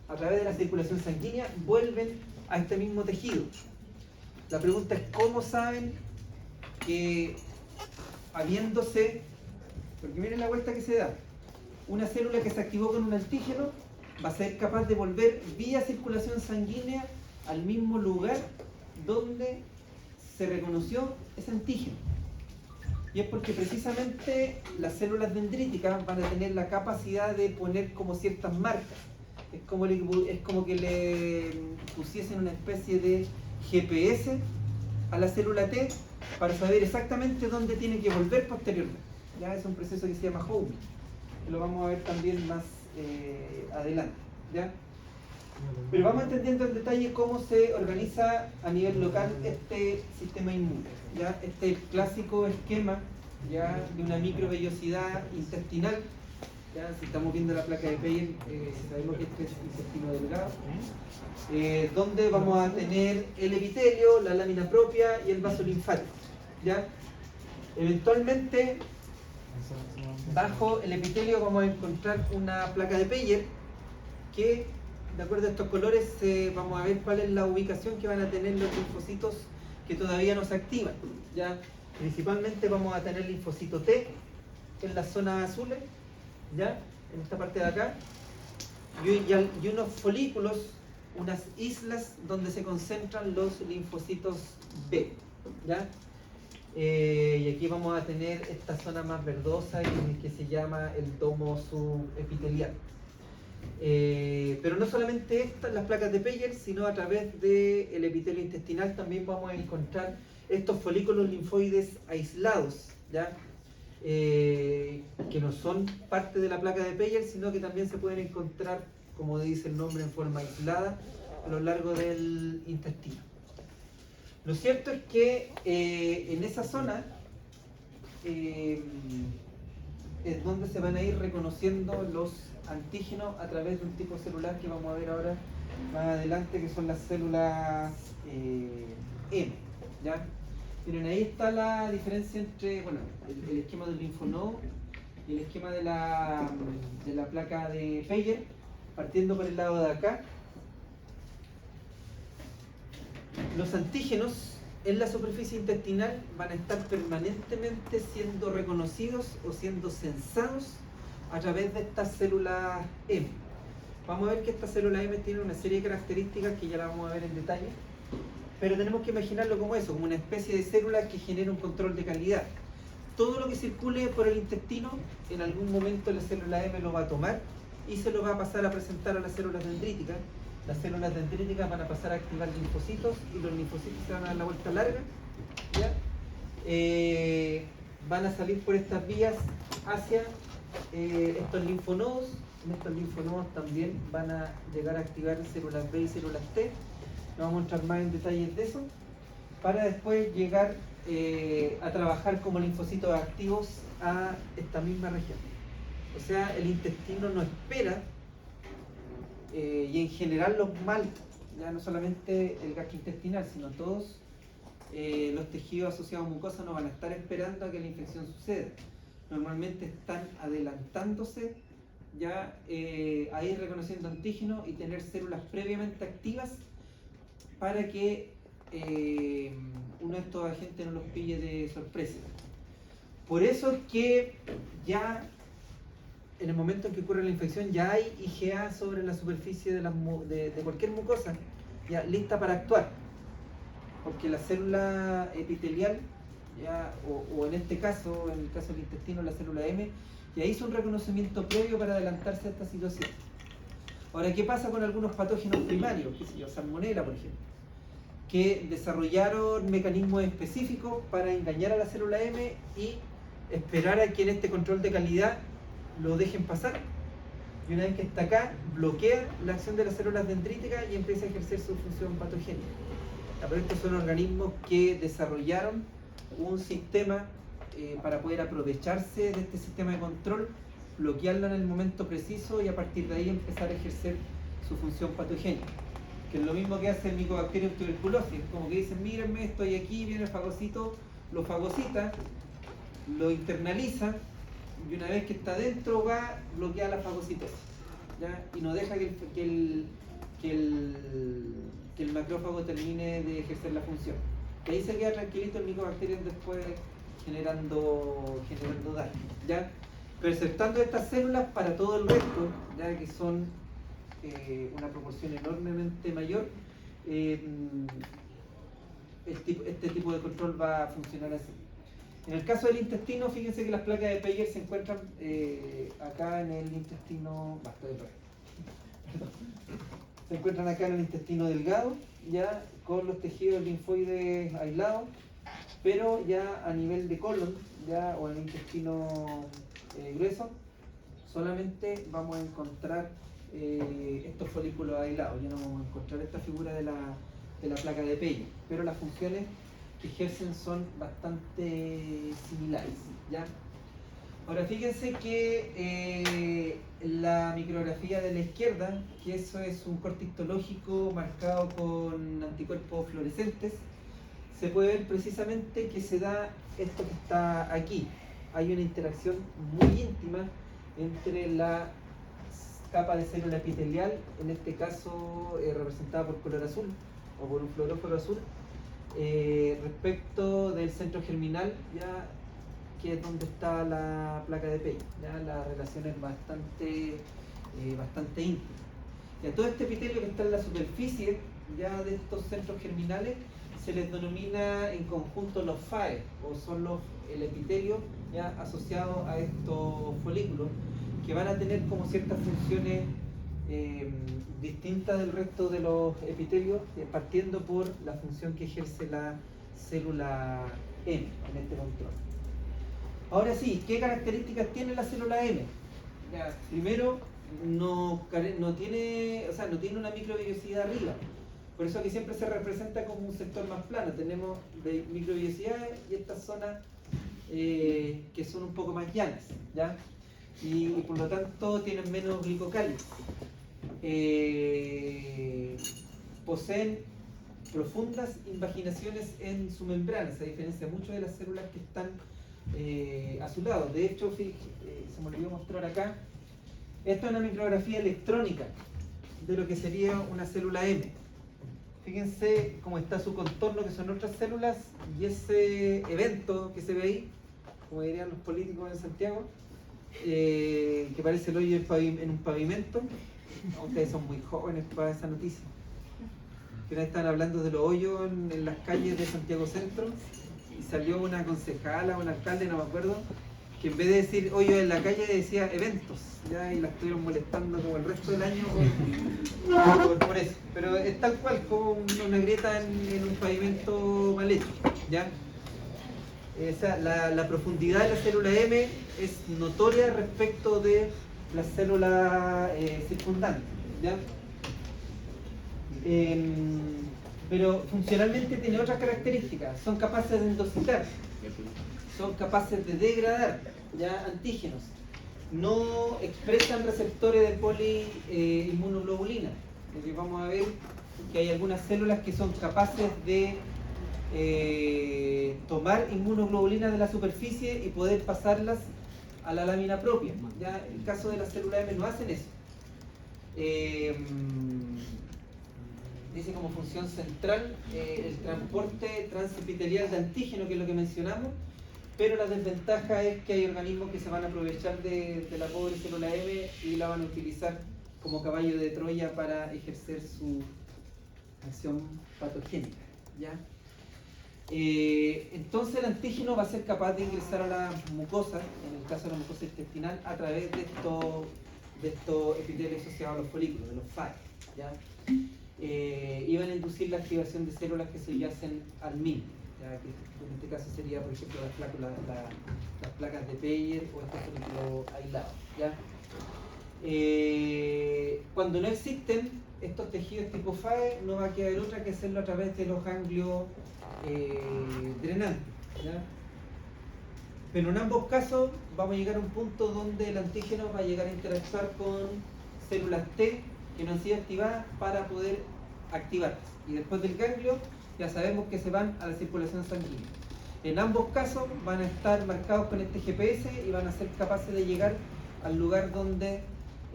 A través de la circulación sanguínea vuelven a este mismo tejido. La pregunta es, ¿cómo saben que habiéndose, porque miren la vuelta que se da, una célula que se activó con un antígeno va a ser capaz de volver vía circulación sanguínea al mismo lugar donde se reconoció ese antígeno? Y es porque precisamente las células dendríticas van a tener la capacidad de poner como ciertas marcas. Es como que le pusiesen una especie de GPS a la célula T para saber exactamente dónde tiene que volver posteriormente. Ya es un proceso que se llama homing, que lo vamos a ver también más adelante, ¿ya? Pero vamos entendiendo en detalle cómo se organiza a nivel local este sistema inmune, ¿ya? Este es el clásico esquema, ¿ya?, de una microvellosidad intestinal. Ya, si estamos viendo la placa de Peyer, sabemos que este es intestino delgado, donde vamos a tener el epitelio, la lámina propia y el vaso linfático, ¿ya? Eventualmente, bajo el epitelio vamos a encontrar una placa de Peyer que, de acuerdo a estos colores, vamos a ver cuál es la ubicación que van a tener los linfocitos que todavía no se activan, ¿ya? Principalmente vamos a tener linfocito T en las zonas azules, ¿ya?, en esta parte de acá, y unos folículos, unas islas donde se concentran los linfocitos B, ¿ya? Y aquí vamos a tener esta zona más verdosa que se llama el domo subepitelial. Pero no solamente estas, las placas de Peyer, sino a través del epitelio intestinal también vamos a encontrar estos folículos linfoides aislados, ¿ya? Que no son parte de la placa de Peyer, sino que también se pueden encontrar, como dice el nombre, en forma aislada a lo largo del intestino. Lo cierto es que en esa zona es donde se van a ir reconociendo los antígenos a través de un tipo celular que vamos a ver ahora más adelante, que son las células M, ¿ya? Miren, ahí está la diferencia entre, bueno, el esquema del linfonodo y el esquema de la placa de Peyer, partiendo por el lado de acá. Los antígenos en la superficie intestinal van a estar permanentemente siendo reconocidos o siendo censados a través de estas células M. Vamos a ver que esta célula M tiene una serie de características que ya la vamos a ver en detalle, pero tenemos que imaginarlo como eso, como una especie de célula que genera un control de calidad. Todo lo que circule por el intestino, en algún momento la célula M lo va a tomar y se lo va a pasar a presentar a las células dendríticas. Las células dendríticas van a pasar a activar linfocitos y los linfocitos se van a dar la vuelta larga, ¿ya? Van a salir por estas vías hacia estos linfonodos. En estos linfonodos también van a llegar a activar células B y células T. Nos vamos a mostrar más en detalles de eso, para después llegar a trabajar como linfocitos activos a esta misma región. O sea, el intestino no espera, y en general los mal, ya no solamente el gastrointestinal, sino todos los tejidos asociados a mucosa no van a estar esperando a que la infección suceda. Normalmente están adelantándose ya a ir reconociendo antígenos y tener células previamente activas para que uno de estos agentes no los pille de sorpresa. Por eso es que ya en el momento en que ocurre la infección ya hay IgA sobre la superficie de cualquier mucosa, ya lista para actuar, porque la célula epitelial, ya, o en este caso, en el caso del intestino, la célula M, ya hizo un reconocimiento previo para adelantarse a esta situación. Ahora, ¿qué pasa con algunos patógenos primarios? ¿Qué sé yo? Salmonella, por ejemplo, que desarrollaron mecanismos específicos para engañar a la célula M y esperar a que en este control de calidad lo dejen pasar, y una vez que está acá, bloquea la acción de las células dendríticas y empieza a ejercer su función patogénica. Pero estos son organismos que desarrollaron un sistema para poder aprovecharse de este sistema de control, bloquearlo en el momento preciso y a partir de ahí empezar a ejercer su función patogénica. Que es lo mismo que hace el Mycobacterium tuberculosis, como que dicen, mírenme, estoy aquí, viene el fagocito, lo fagocita, lo internaliza, y una vez que está dentro va a bloquear la fagocitosis, ¿ya? Y no deja que el macrófago termine de ejercer la función. Y ahí se queda tranquilito el Mycobacterium después generando daño, ¿ya? Preservando estas células para todo el resto, ya que son una proporción enormemente mayor, este tipo de control va a funcionar así. En el caso del intestino, fíjense que las placas de Peyer se encuentran acá en el intestino, se encuentran acá en el intestino delgado, ya con los tejidos linfoides aislados, pero ya a nivel de colon, ya, o en el intestino grueso, solamente vamos a encontrar estos folículos aislados. Ya no vamos a encontrar esta figura de la placa de Peyer, pero las funciones que ejercen son bastante similares, ¿ya? Ahora fíjense que la micrografía de la izquierda, que eso es un corte histológico marcado con anticuerpos fluorescentes, se puede ver precisamente que se da esto que está aquí. Hay una interacción muy íntima entre la capa de célula epitelial, en este caso representada por color azul o por un fluoróforo azul, respecto del centro germinal, ya, que es donde está la placa de Peyer. Ya la relación es bastante íntima. Y a todo este epitelio que está en la superficie ya de estos centros germinales se les denomina en conjunto los FAE, o son el epitelio ya asociado a estos folículos, que van a tener como ciertas funciones distinta del resto de los epitelios, partiendo por la función que ejerce la célula M en este control. Ahora sí, ¿qué características tiene la célula M? Ya, primero, no tiene una microvellosidad arriba. Por eso aquí siempre se representa como un sector más plano. Tenemos de microvellosidades y estas zonas que son un poco más llanas, ¿ya? Y por lo tanto tienen menos glicocálidos. Poseen profundas invaginaciones en su membrana, se diferencia mucho de las células que están a su lado. De hecho, se me olvidó mostrar acá, esto es una micrografía electrónica de lo que sería una célula M. Fíjense cómo está su contorno, que son otras células, y ese evento que se ve ahí, como dirían los políticos en Santiago, que parece el hoyo en un pavimento. Ustedes son muy jóvenes para esa noticia. Que están hablando de los hoyos en las calles de Santiago Centro, y salió una concejala o un alcalde, no me acuerdo, que en vez de decir hoyos en la calle decía eventos, ¿ya? Y la estuvieron molestando como el resto del año por eso. Pero es tal cual, como una grieta en un pavimento mal hecho, ¿ya? La profundidad de la célula M es notoria respecto de las células circundantes, ¿ya? Pero funcionalmente tiene otras características. Son capaces de endocitar, son capaces de degradar, ¿ya? Antígenos, no expresan receptores de poliinmunoglobulina. Vamos a ver que hay algunas células que son capaces de tomar inmunoglobulina de la superficie y poder pasarlas a la lámina propia. Ya el caso de la célula M no hacen eso. Dice como función central el transporte transepitelial de antígeno, que es lo que mencionamos, pero la desventaja es que hay organismos que se van a aprovechar de la pobre célula M y la van a utilizar como caballo de Troya para ejercer su acción patogénica, ¿ya? Entonces el antígeno va a ser capaz de ingresar a la mucosa, en el caso de la mucosa intestinal, a través de estos epitelios asociados a los folículos, de los FAE, ¿ya? Y van a inducir la activación de células que se yacen al MIN, ¿ya? Que en este caso sería, por ejemplo, las placas de Peyer o estos folículos aislados, ¿ya? Cuando no existen estos tejidos tipo FAE, no va a quedar otra que hacerlo a través de los ganglios drenantes, ¿ya? Pero en ambos casos vamos a llegar a un punto donde el antígeno va a llegar a interactuar con células T que no han sido activadas para poder activarlas. Y después del ganglio ya sabemos que se van a la circulación sanguínea. En ambos casos van a estar marcados con este GPS y van a ser capaces de llegar al lugar donde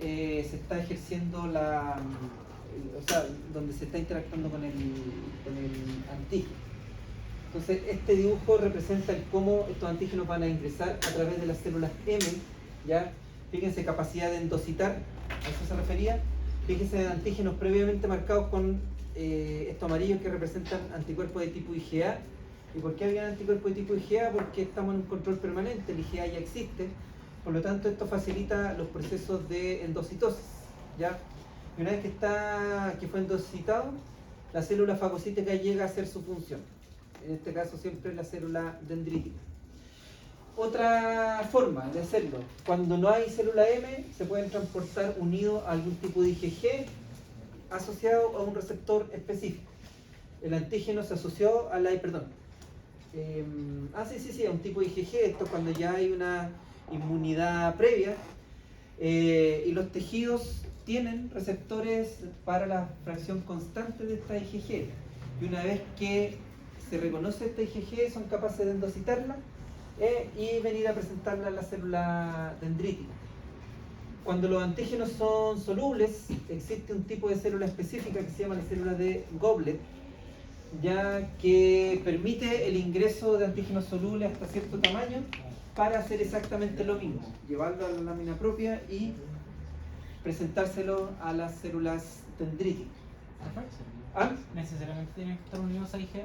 se está ejerciendo donde se está interactuando con el antígeno. Entonces este dibujo representa cómo estos antígenos van a ingresar a través de las células M, ¿ya? Fíjense, capacidad de endocitar, a eso se refería. Fíjense en antígenos previamente marcados con estos amarillos que representan anticuerpos de tipo IgA. ¿Y por qué había anticuerpos de tipo IgA? Porque estamos en un control permanente, el IgA ya existe, por lo tanto esto facilita los procesos de endocitosis, ¿ya? Y una vez que fue endocitado, la célula fagocítica llega a hacer su función. En este caso siempre la célula dendrítica. Otra forma de hacerlo, cuando no hay célula M, se pueden transportar unidos a algún tipo de IgG asociado a un receptor específico. El antígeno se asoció a la... a un tipo de IgG, esto es cuando ya hay una inmunidad previa, y los tejidos tienen receptores para la fracción constante de esta IgG. Y una vez que se reconoce esta IgG, son capaces de endocitarla y venir a presentarla a la célula dendrítica. Cuando los antígenos son solubles, existe un tipo de célula específica que se llama la célula de Goblet, ya que permite el ingreso de antígenos solubles hasta cierto tamaño para hacer exactamente lo mismo, llevarlo a la lámina propia y presentárselo a las células dendríticas. ¿Ah? ¿Necesariamente tienen que estar unidos a IgA?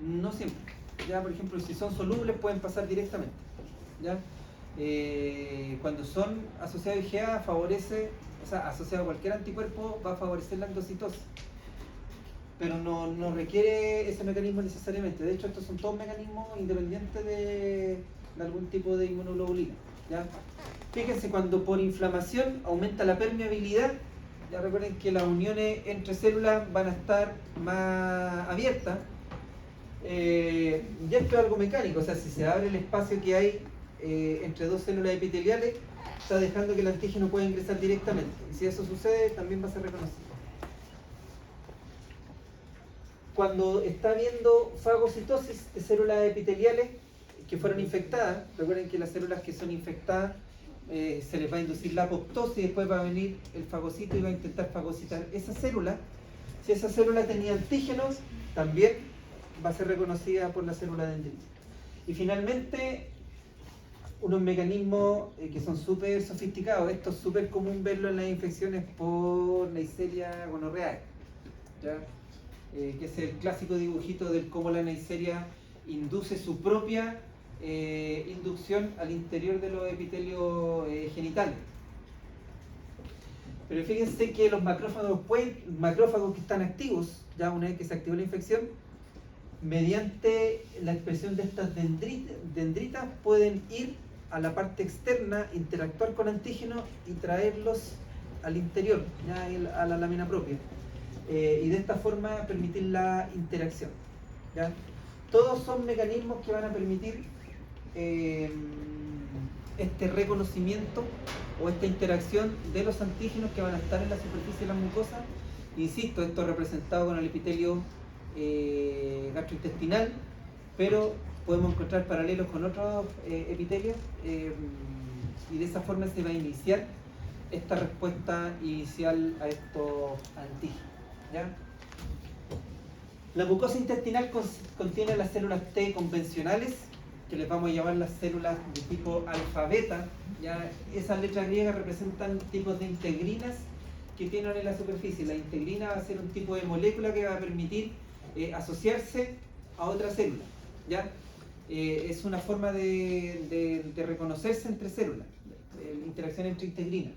No siempre. Ya, por ejemplo, si son solubles pueden pasar directamente, ¿ya? Cuando son asociados a IgA favorece o sea, asociado a cualquier anticuerpo, va a favorecer la endocitosis. Pero no requiere ese mecanismo necesariamente. De hecho, estos son todos mecanismos independientes de algún tipo de inmunoglobulina. ¿Ya? Fíjense, cuando por inflamación aumenta la permeabilidad, ya recuerden que las uniones entre células van a estar más abiertas. Ya esto es algo mecánico, o sea, si se abre el espacio que hay entre dos células epiteliales, está dejando que el antígeno pueda ingresar directamente. Y si eso sucede, también va a ser reconocido. Cuando está habiendo fagocitosis de células epiteliales que fueron infectadas, recuerden que las células que son infectadas se les va a inducir la apoptosis y después va a venir el fagocito y va a intentar fagocitar esa célula. Si esa célula tenía antígenos, también va a ser reconocida por la célula dendritis. Y finalmente, unos mecanismos que son súper sofisticados. Esto es súper común verlo en las infecciones por Neisseria gonorrhoeae, ¿ya? Que es el clásico dibujito de cómo la Neisseria induce su propia inducción al interior de los epitelios genitales. Pero fíjense que los macrófagos que están activos, ya una vez que se activó la infección, mediante la expresión de estas dendritas pueden ir a la parte externa, interactuar con antígenos y traerlos al interior, ya a la lámina propia. Y de esta forma permitir la interacción, ¿ya? Todos son mecanismos que van a permitir este reconocimiento o esta interacción de los antígenos que van a estar en la superficie de la mucosa. Insisto, esto es representado con el epitelio gastrointestinal, pero podemos encontrar paralelos con otros epitelios y de esa forma se va a iniciar esta respuesta inicial a estos antígenos, ¿ya? La mucosa intestinal contiene las células T convencionales, que les vamos a llamar las células de tipo alfa-beta. ¿Ya? Esas letras griegas representan tipos de integrinas que tienen en la superficie. La integrina va a ser un tipo de molécula que va a permitir asociarse a otra célula, ¿ya? Es una forma de reconocerse entre células, interacción entre integrinas.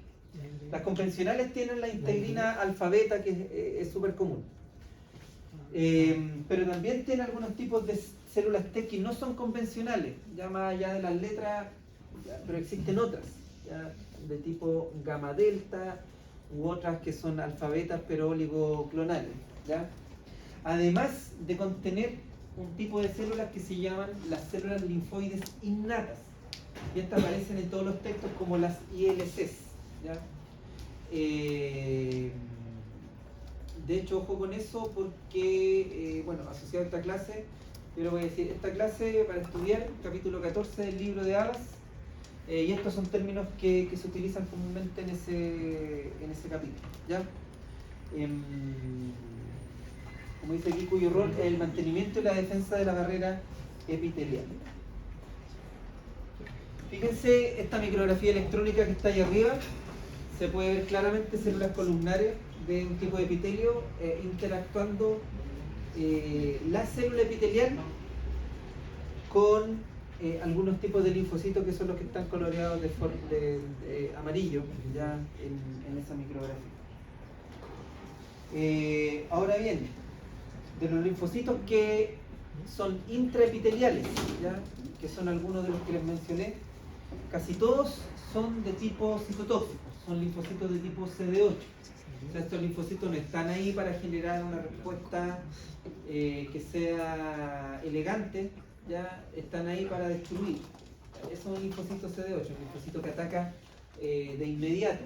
Las convencionales tienen la integrina alfa-beta, que es súper común. Pero también tiene algunos tipos de células T que no son convencionales, ya más allá de las letras, pero existen otras, ya, de tipo gamma delta u otras que son alfabetas pero oligoclonales, ¿ya? Además de contener un tipo de células que se llaman las células linfoides innatas, y estas aparecen en todos los textos como las ILCs, ¿ya? De hecho, ojo con eso porque, bueno, asociado a esta clase, yo le voy a decir, esta clase para estudiar, capítulo 14 del libro de Abbas, y estos son términos que se utilizan comúnmente en ese capítulo, ¿ya? Como dice aquí, cuyo rol es el mantenimiento y la defensa de la barrera epitelial. Fíjense esta micrografía electrónica que está ahí arriba, se puede ver claramente células columnares de un tipo de epitelio interactuando la célula epitelial con algunos tipos de linfocitos que son los que están coloreados de amarillo ya en esa micrografía. Ahora bien, de los linfocitos que son intraepiteliales, ¿ya? Que son algunos de los que les mencioné, casi todos son de tipo citotóxico, son linfocitos de tipo CD8. O sea, estos linfocitos no están ahí para generar una respuesta que sea elegante, ya están ahí para destruir. Esos son linfocitos CD8, un linfocito que ataca de inmediato,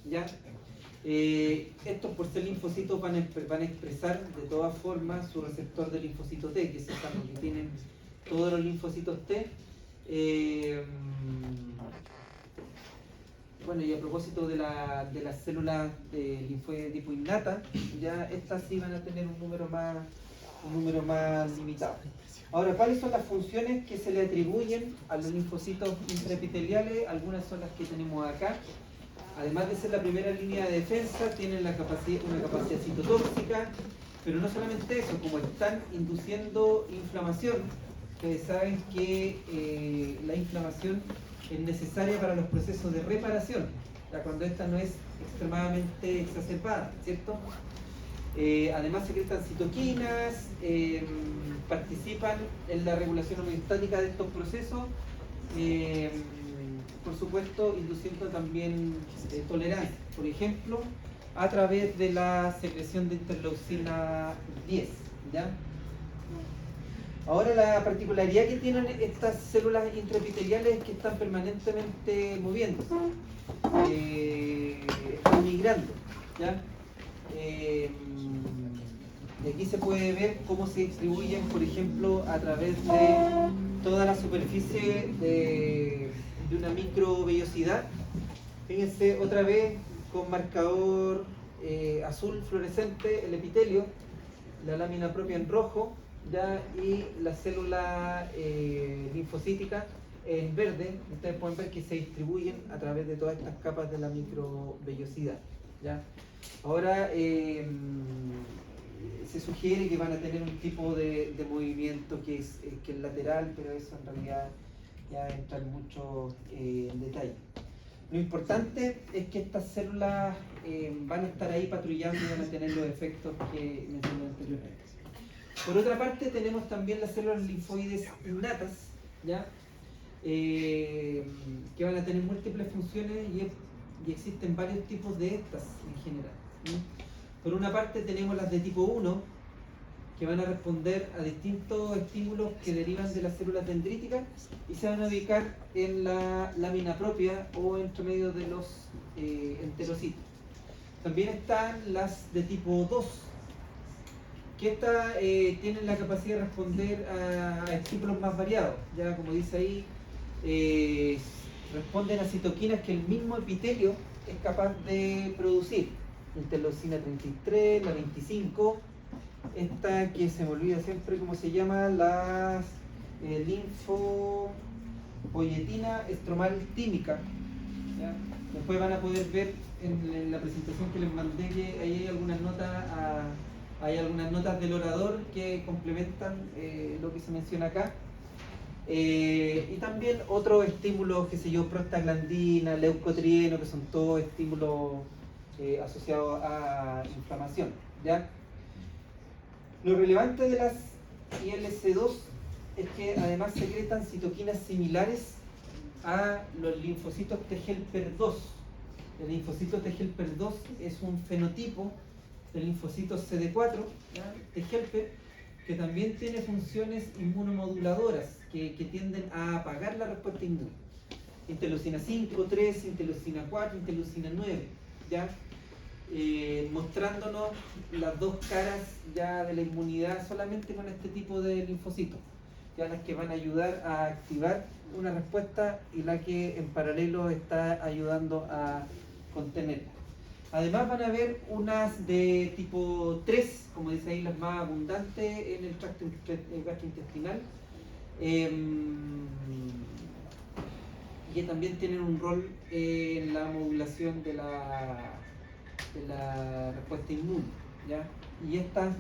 ¿ya? Estos, por ser linfocitos, van a expresar de todas formas su receptor de linfocito T, que es esa que tienen todos los linfocitos T. Bueno, y a propósito de las células de linfoide de tipo innata, ya estas sí van a tener un número más limitado. Ahora, ¿cuáles son las funciones que se le atribuyen a los linfocitos intraepiteliales? Algunas son las que tenemos acá. Además de ser la primera línea de defensa, tienen una capacidad citotóxica, pero no solamente eso, como están induciendo inflamación, ustedes saben que la inflamación es necesaria para los procesos de reparación, ya cuando esta no es extremadamente exacerbada, ¿cierto? Además secretan citoquinas, participan en la regulación homeostática de estos procesos, por supuesto induciendo también tolerancia, por ejemplo, a través de la secreción de interleucina 10, ¿ya? Ahora la particularidad que tienen estas células intraepiteliales es que están permanentemente moviéndose, están migrando, ¿ya? Y aquí se puede ver cómo se distribuyen, por ejemplo, a través de toda la superficie de una microvellosidad. Fíjense otra vez con marcador azul fluorescente el epitelio, la lámina propia en rojo, ¿ya? Y la célula linfocítica en verde. Ustedes pueden ver que se distribuyen a través de todas estas capas de la microvellosidad, ¿ya? Ahora se sugiere que van a tener un tipo de movimiento que es lateral, pero eso en realidad ya entra mucho en detalle. Lo importante es que estas células van a estar ahí patrullando y van a tener los efectos que mencioné anteriormente. Por otra parte, tenemos también las células linfoides innatas, ¿ya? Que van a tener múltiples funciones y existen varios tipos de estas en general, ¿sí? Por una parte tenemos las de tipo 1, que van a responder a distintos estímulos que derivan de las células dendríticas y se van a ubicar en la lámina propia o entre medio de los enterocitos. También están las de tipo 2, que estas tienen la capacidad de responder a estímulos más variados. Ya como dice ahí, responden a citoquinas que el mismo epitelio es capaz de producir. Interleucina 33, la 25, esta que se me olvida siempre cómo se llama, la linfopoyetina estromal tímica, ¿ya? Después van a poder ver en la presentación que les mandé que ahí hay algunas notas del orador que complementan lo que se menciona acá. Y también otros estímulos, qué sé yo, prostaglandina, leucotrieno, que son todos estímulos asociados a inflamación, ¿ya? Lo relevante de las ILC2 es que además secretan citoquinas similares a los linfocitos T helper 2. El linfocito T helper 2 es un fenotipo del linfocito CD4, ¿ya? T helper, que también tiene funciones inmunomoduladoras que tienden a apagar la respuesta inmune. Interleucina 5, 3, interleucina 4, interleucina 9, ¿ya? Mostrándonos las dos caras ya de la inmunidad solamente con este tipo de linfocitos, ya las que van a ayudar a activar una respuesta y la que en paralelo está ayudando a contenerla. Además van a haber unas de tipo 3, como dice ahí, las más abundantes en el tracto gastrointestinal, y que también tienen un rol en la modulación de la respuesta inmune, ¿ya? Y estas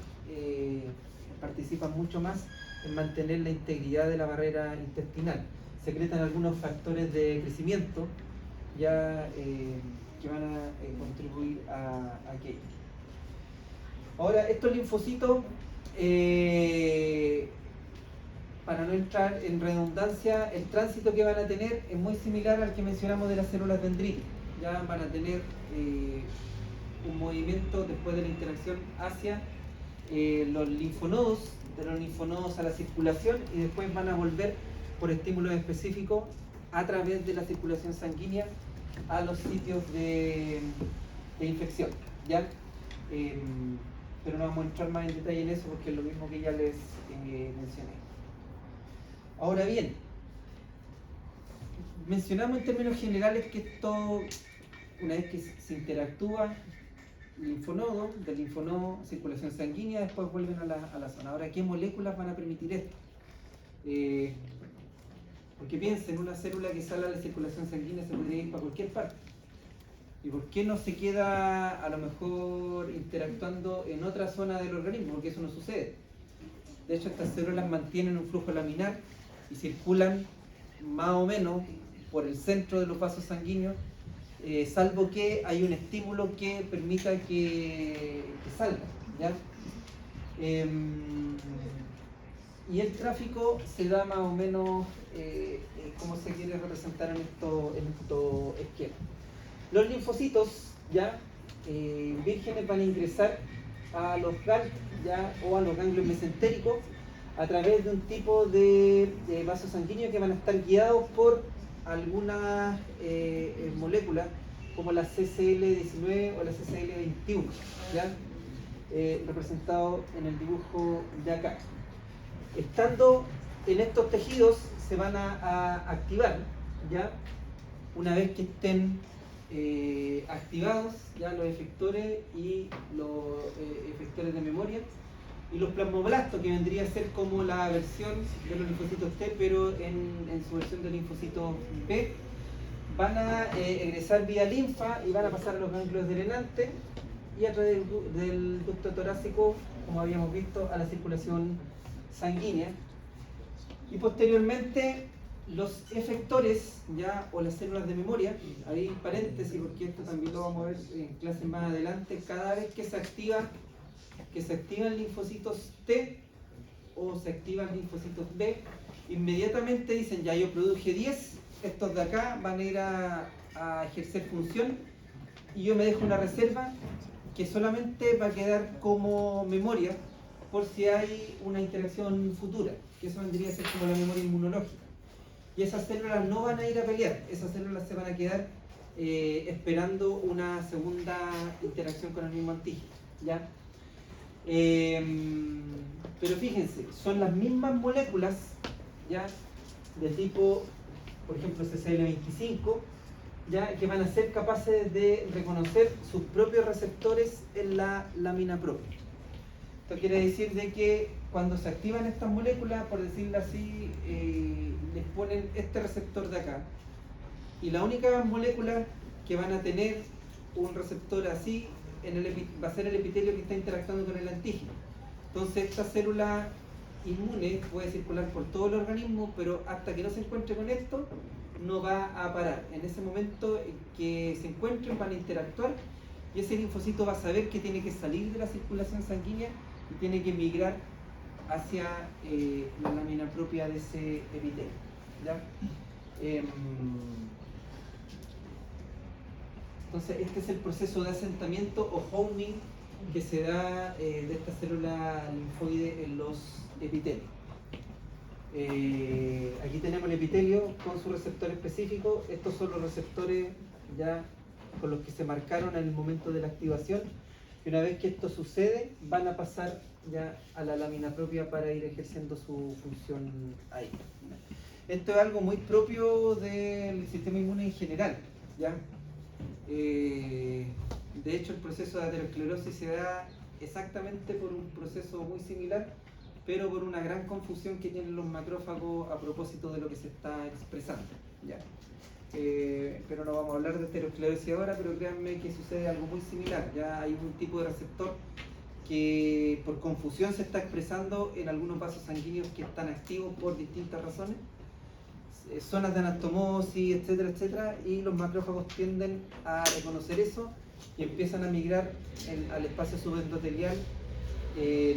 participan mucho más en mantener la integridad de la barrera intestinal. Secretan algunos factores de crecimiento, ya que van a contribuir a aquello. Ahora, estos linfocitos, para no entrar en redundancia, el tránsito que van a tener es muy similar al que mencionamos de las células dendríticas. Ya van a tener un movimiento después de la interacción hacia los linfonodos, de los linfonodos a la circulación, y después van a volver por estímulos específicos a través de la circulación sanguínea a los sitios de infección, ¿ya? Pero no vamos a entrar más en detalle en eso porque es lo mismo que ya les mencioné. Ahora bien, mencionamos en términos generales que esto, una vez que se interactúa linfonodo, del linfonodo, circulación sanguínea, después vuelven a la zona. Ahora, ¿qué moléculas van a permitir esto? Porque piensen, una célula que sale a la circulación sanguínea se podría ir para cualquier parte. ¿Y por qué no se queda a lo mejor interactuando en otra zona del organismo? Porque eso no sucede. De hecho, estas células mantienen un flujo laminar y circulan más o menos por el centro de los vasos sanguíneos salvo que hay un estímulo que permita que salga, ¿ya? Y el tráfico se da más o menos como se quiere representar en estos esquemas. Los linfocitos ya vírgenes van a ingresar a los GALT ya, o a los ganglios mesentéricos a través de un tipo de vasos sanguíneos que van a estar guiados por algunas moléculas como la CCL19 o la CCL21, ¿ya? Representado en el dibujo de acá. Estando en estos tejidos se van a activar, ¿ya? Una vez que estén activados ya los efectores y los efectores de memoria, y los plasmoblastos, que vendría a ser como la versión de los linfocitos T, pero en su versión de linfocitos B, van a egresar vía linfa y van a pasar a los ganglios drenantes y a través del ducto torácico, como habíamos visto, a la circulación sanguínea. Y posteriormente los efectores ya, o las células de memoria, ahí paréntesis porque esto también lo vamos a ver en clases más adelante, cada vez que se activan linfocitos T o se activan linfocitos B, inmediatamente dicen, ya yo produje 10, estos de acá van a ir a ejercer función y yo me dejo una reserva que solamente va a quedar como memoria por si hay una interacción futura, que eso vendría a ser como la memoria inmunológica. Y esas células no van a ir a pelear, esas células se van a quedar esperando una segunda interacción con el mismo antígeno, ¿ya? Pero fíjense, son las mismas moléculas, ¿ya? De tipo, por ejemplo, CCL25, ¿ya? Que van a ser capaces de reconocer sus propios receptores en la lámina propia. Esto quiere decir de que cuando se activan estas moléculas, por decirlo así, les ponen este receptor de acá, y la única molécula que van a tener un receptor así va a ser el epitelio que está interactuando con el antígeno. Entonces esta célula inmune puede circular por todo el organismo, pero hasta que no se encuentre con esto no va a parar. En ese momento que se encuentren van a interactuar y ese linfocito va a saber que tiene que salir de la circulación sanguínea y tiene que migrar hacia la lámina propia de ese epitelio, ¿ya? Entonces este es el proceso de asentamiento o homing que se da de esta célula linfoide en los epitelios. Aquí tenemos el epitelio con su receptor específico. Estos son los receptores ya con los que se marcaron en el momento de la activación, y una vez que esto sucede van a pasar ya a la lámina propia para ir ejerciendo su función ahí. Esto es algo muy propio del sistema inmune en general, ¿ya? De hecho el proceso de aterosclerosis se da exactamente por un proceso muy similar, pero por una gran confusión que tienen los macrófagos a propósito de lo que se está expresando, ¿ya? Pero no vamos a hablar de aterosclerosis ahora, pero créanme que sucede algo muy similar. Ya hay un tipo de receptor que por confusión se está expresando en algunos vasos sanguíneos que están activos por distintas razones, zonas de anastomosis, etcétera, etcétera, y los macrófagos tienden a reconocer eso y empiezan a migrar al espacio subendotelial,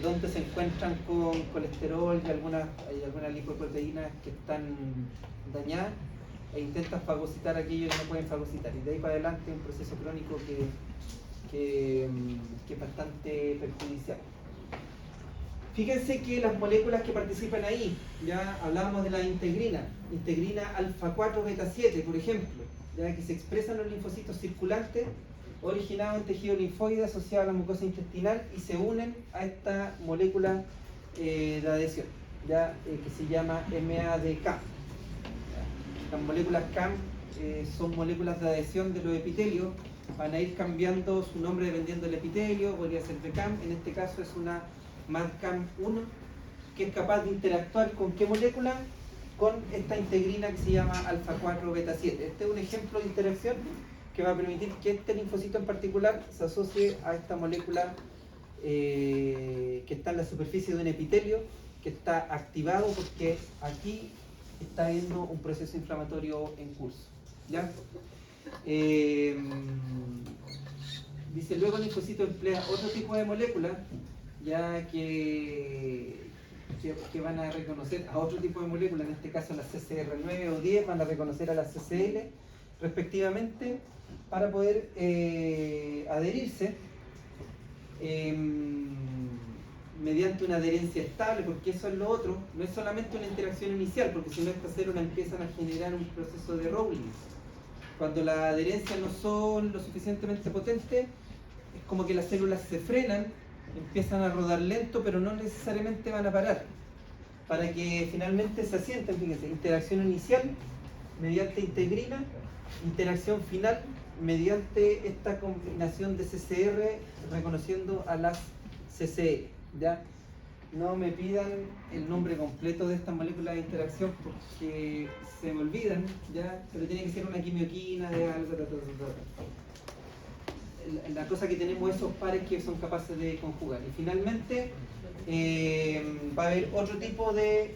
donde se encuentran con colesterol y algunas lipoproteínas que están dañadas, e intentan fagocitar aquello que no pueden fagocitar, y de ahí para adelante un proceso crónico que es bastante perjudicial. Fíjense que las moléculas que participan ahí, ya hablábamos de la integrina alfa 4 beta 7, por ejemplo, ya que se expresan los linfocitos circulantes originados en tejido linfoide asociado a la mucosa intestinal y se unen a esta molécula de adhesión, ya, que se llama MADK. Las moléculas CAM son moléculas de adhesión de los epitelios, van a ir cambiando su nombre dependiendo del epitelio, podría ser BCAM, en este caso es una MADCAM1, que es capaz de interactuar con qué molécula, con esta integrina que se llama alfa 4 beta 7. Este es un ejemplo de interacción que va a permitir que este linfocito en particular se asocie a esta molécula que está en la superficie de un epitelio, que está activado porque aquí está habiendo un proceso inflamatorio en curso, ¿ya? Dice, luego el linfocito emplea otro tipo de moléculas, ya que van a reconocer a otro tipo de moléculas, en este caso las CCR9 o 10, van a reconocer a las CCL respectivamente, para poder adherirse mediante una adherencia estable, porque eso es lo otro, no es solamente una interacción inicial, porque si no estas células empiezan a generar un proceso de Rowling. Cuando las adherencias no son lo suficientemente potentes, es como que las células se frenan, empiezan a rodar lento, pero no necesariamente van a parar, para que finalmente se asienten. Fíjense, interacción inicial mediante integrina, interacción final mediante esta combinación de CCR reconociendo a las CCL, ¿ya? No me pidan el nombre completo de estas moléculas de interacción porque se me olvidan, ¿ya? Pero tiene que ser una quimioquina de algo. La cosa que tenemos esos pares que son capaces de conjugar. Y finalmente va a haber otro tipo de...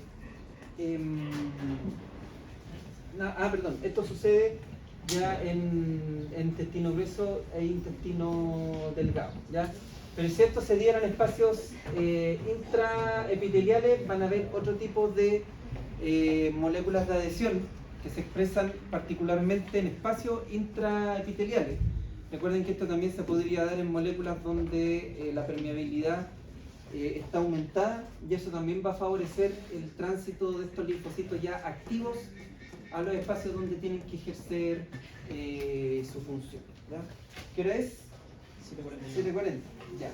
esto sucede ya en intestino grueso e intestino delgado, ¿ya? Pero si esto se diera en espacios intraepiteliales, van a haber otro tipo de moléculas de adhesión que se expresan particularmente en espacios intraepiteliales. Recuerden que esto también se podría dar en moléculas donde la permeabilidad está aumentada, y eso también va a favorecer el tránsito de estos linfocitos ya activos a los espacios donde tienen que ejercer su función, ¿ya? ¿Qué hora es? 7:40. Ya.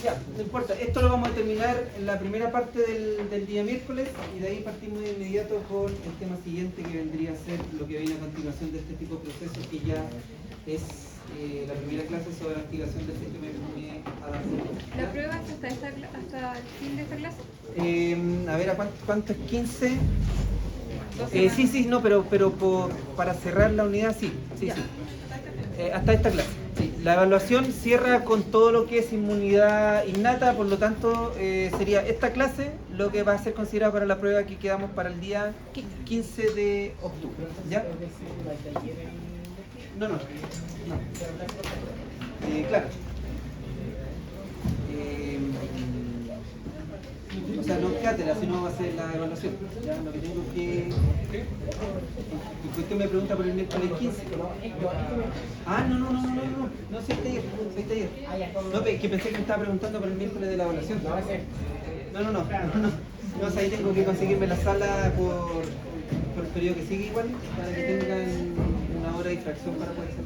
Ya, no importa. Esto lo vamos a terminar en la primera parte del día miércoles, y de ahí partimos de inmediato con el tema siguiente, que vendría a ser lo que viene a continuación de este tipo de procesos, que ya es la primera clase sobre la activación del sistema inmune adaptativo. ¿La prueba es hasta el fin de esta clase? A ver, ¿cuánto es 15? Sí, Sí, no, pero para cerrar la unidad, sí. Hasta esta clase. Sí. La evaluación cierra con todo lo que es inmunidad innata, por lo tanto sería esta clase lo que va a ser considerado para la prueba que quedamos para el día 15 de octubre. ¿Ya? No. Claro. O sea, no cátedra, sino va a ser la evaluación. ¿Ya? Lo que tengo que... Usted me pregunta por el miércoles 15. No, sí, está ayer. No, que pensé que me estaba preguntando por el miércoles de la evaluación. No. No, o sea, ahí tengo que conseguirme la sala por el periodo que sigue igual, para que tengan una hora de distracción para poder hacer la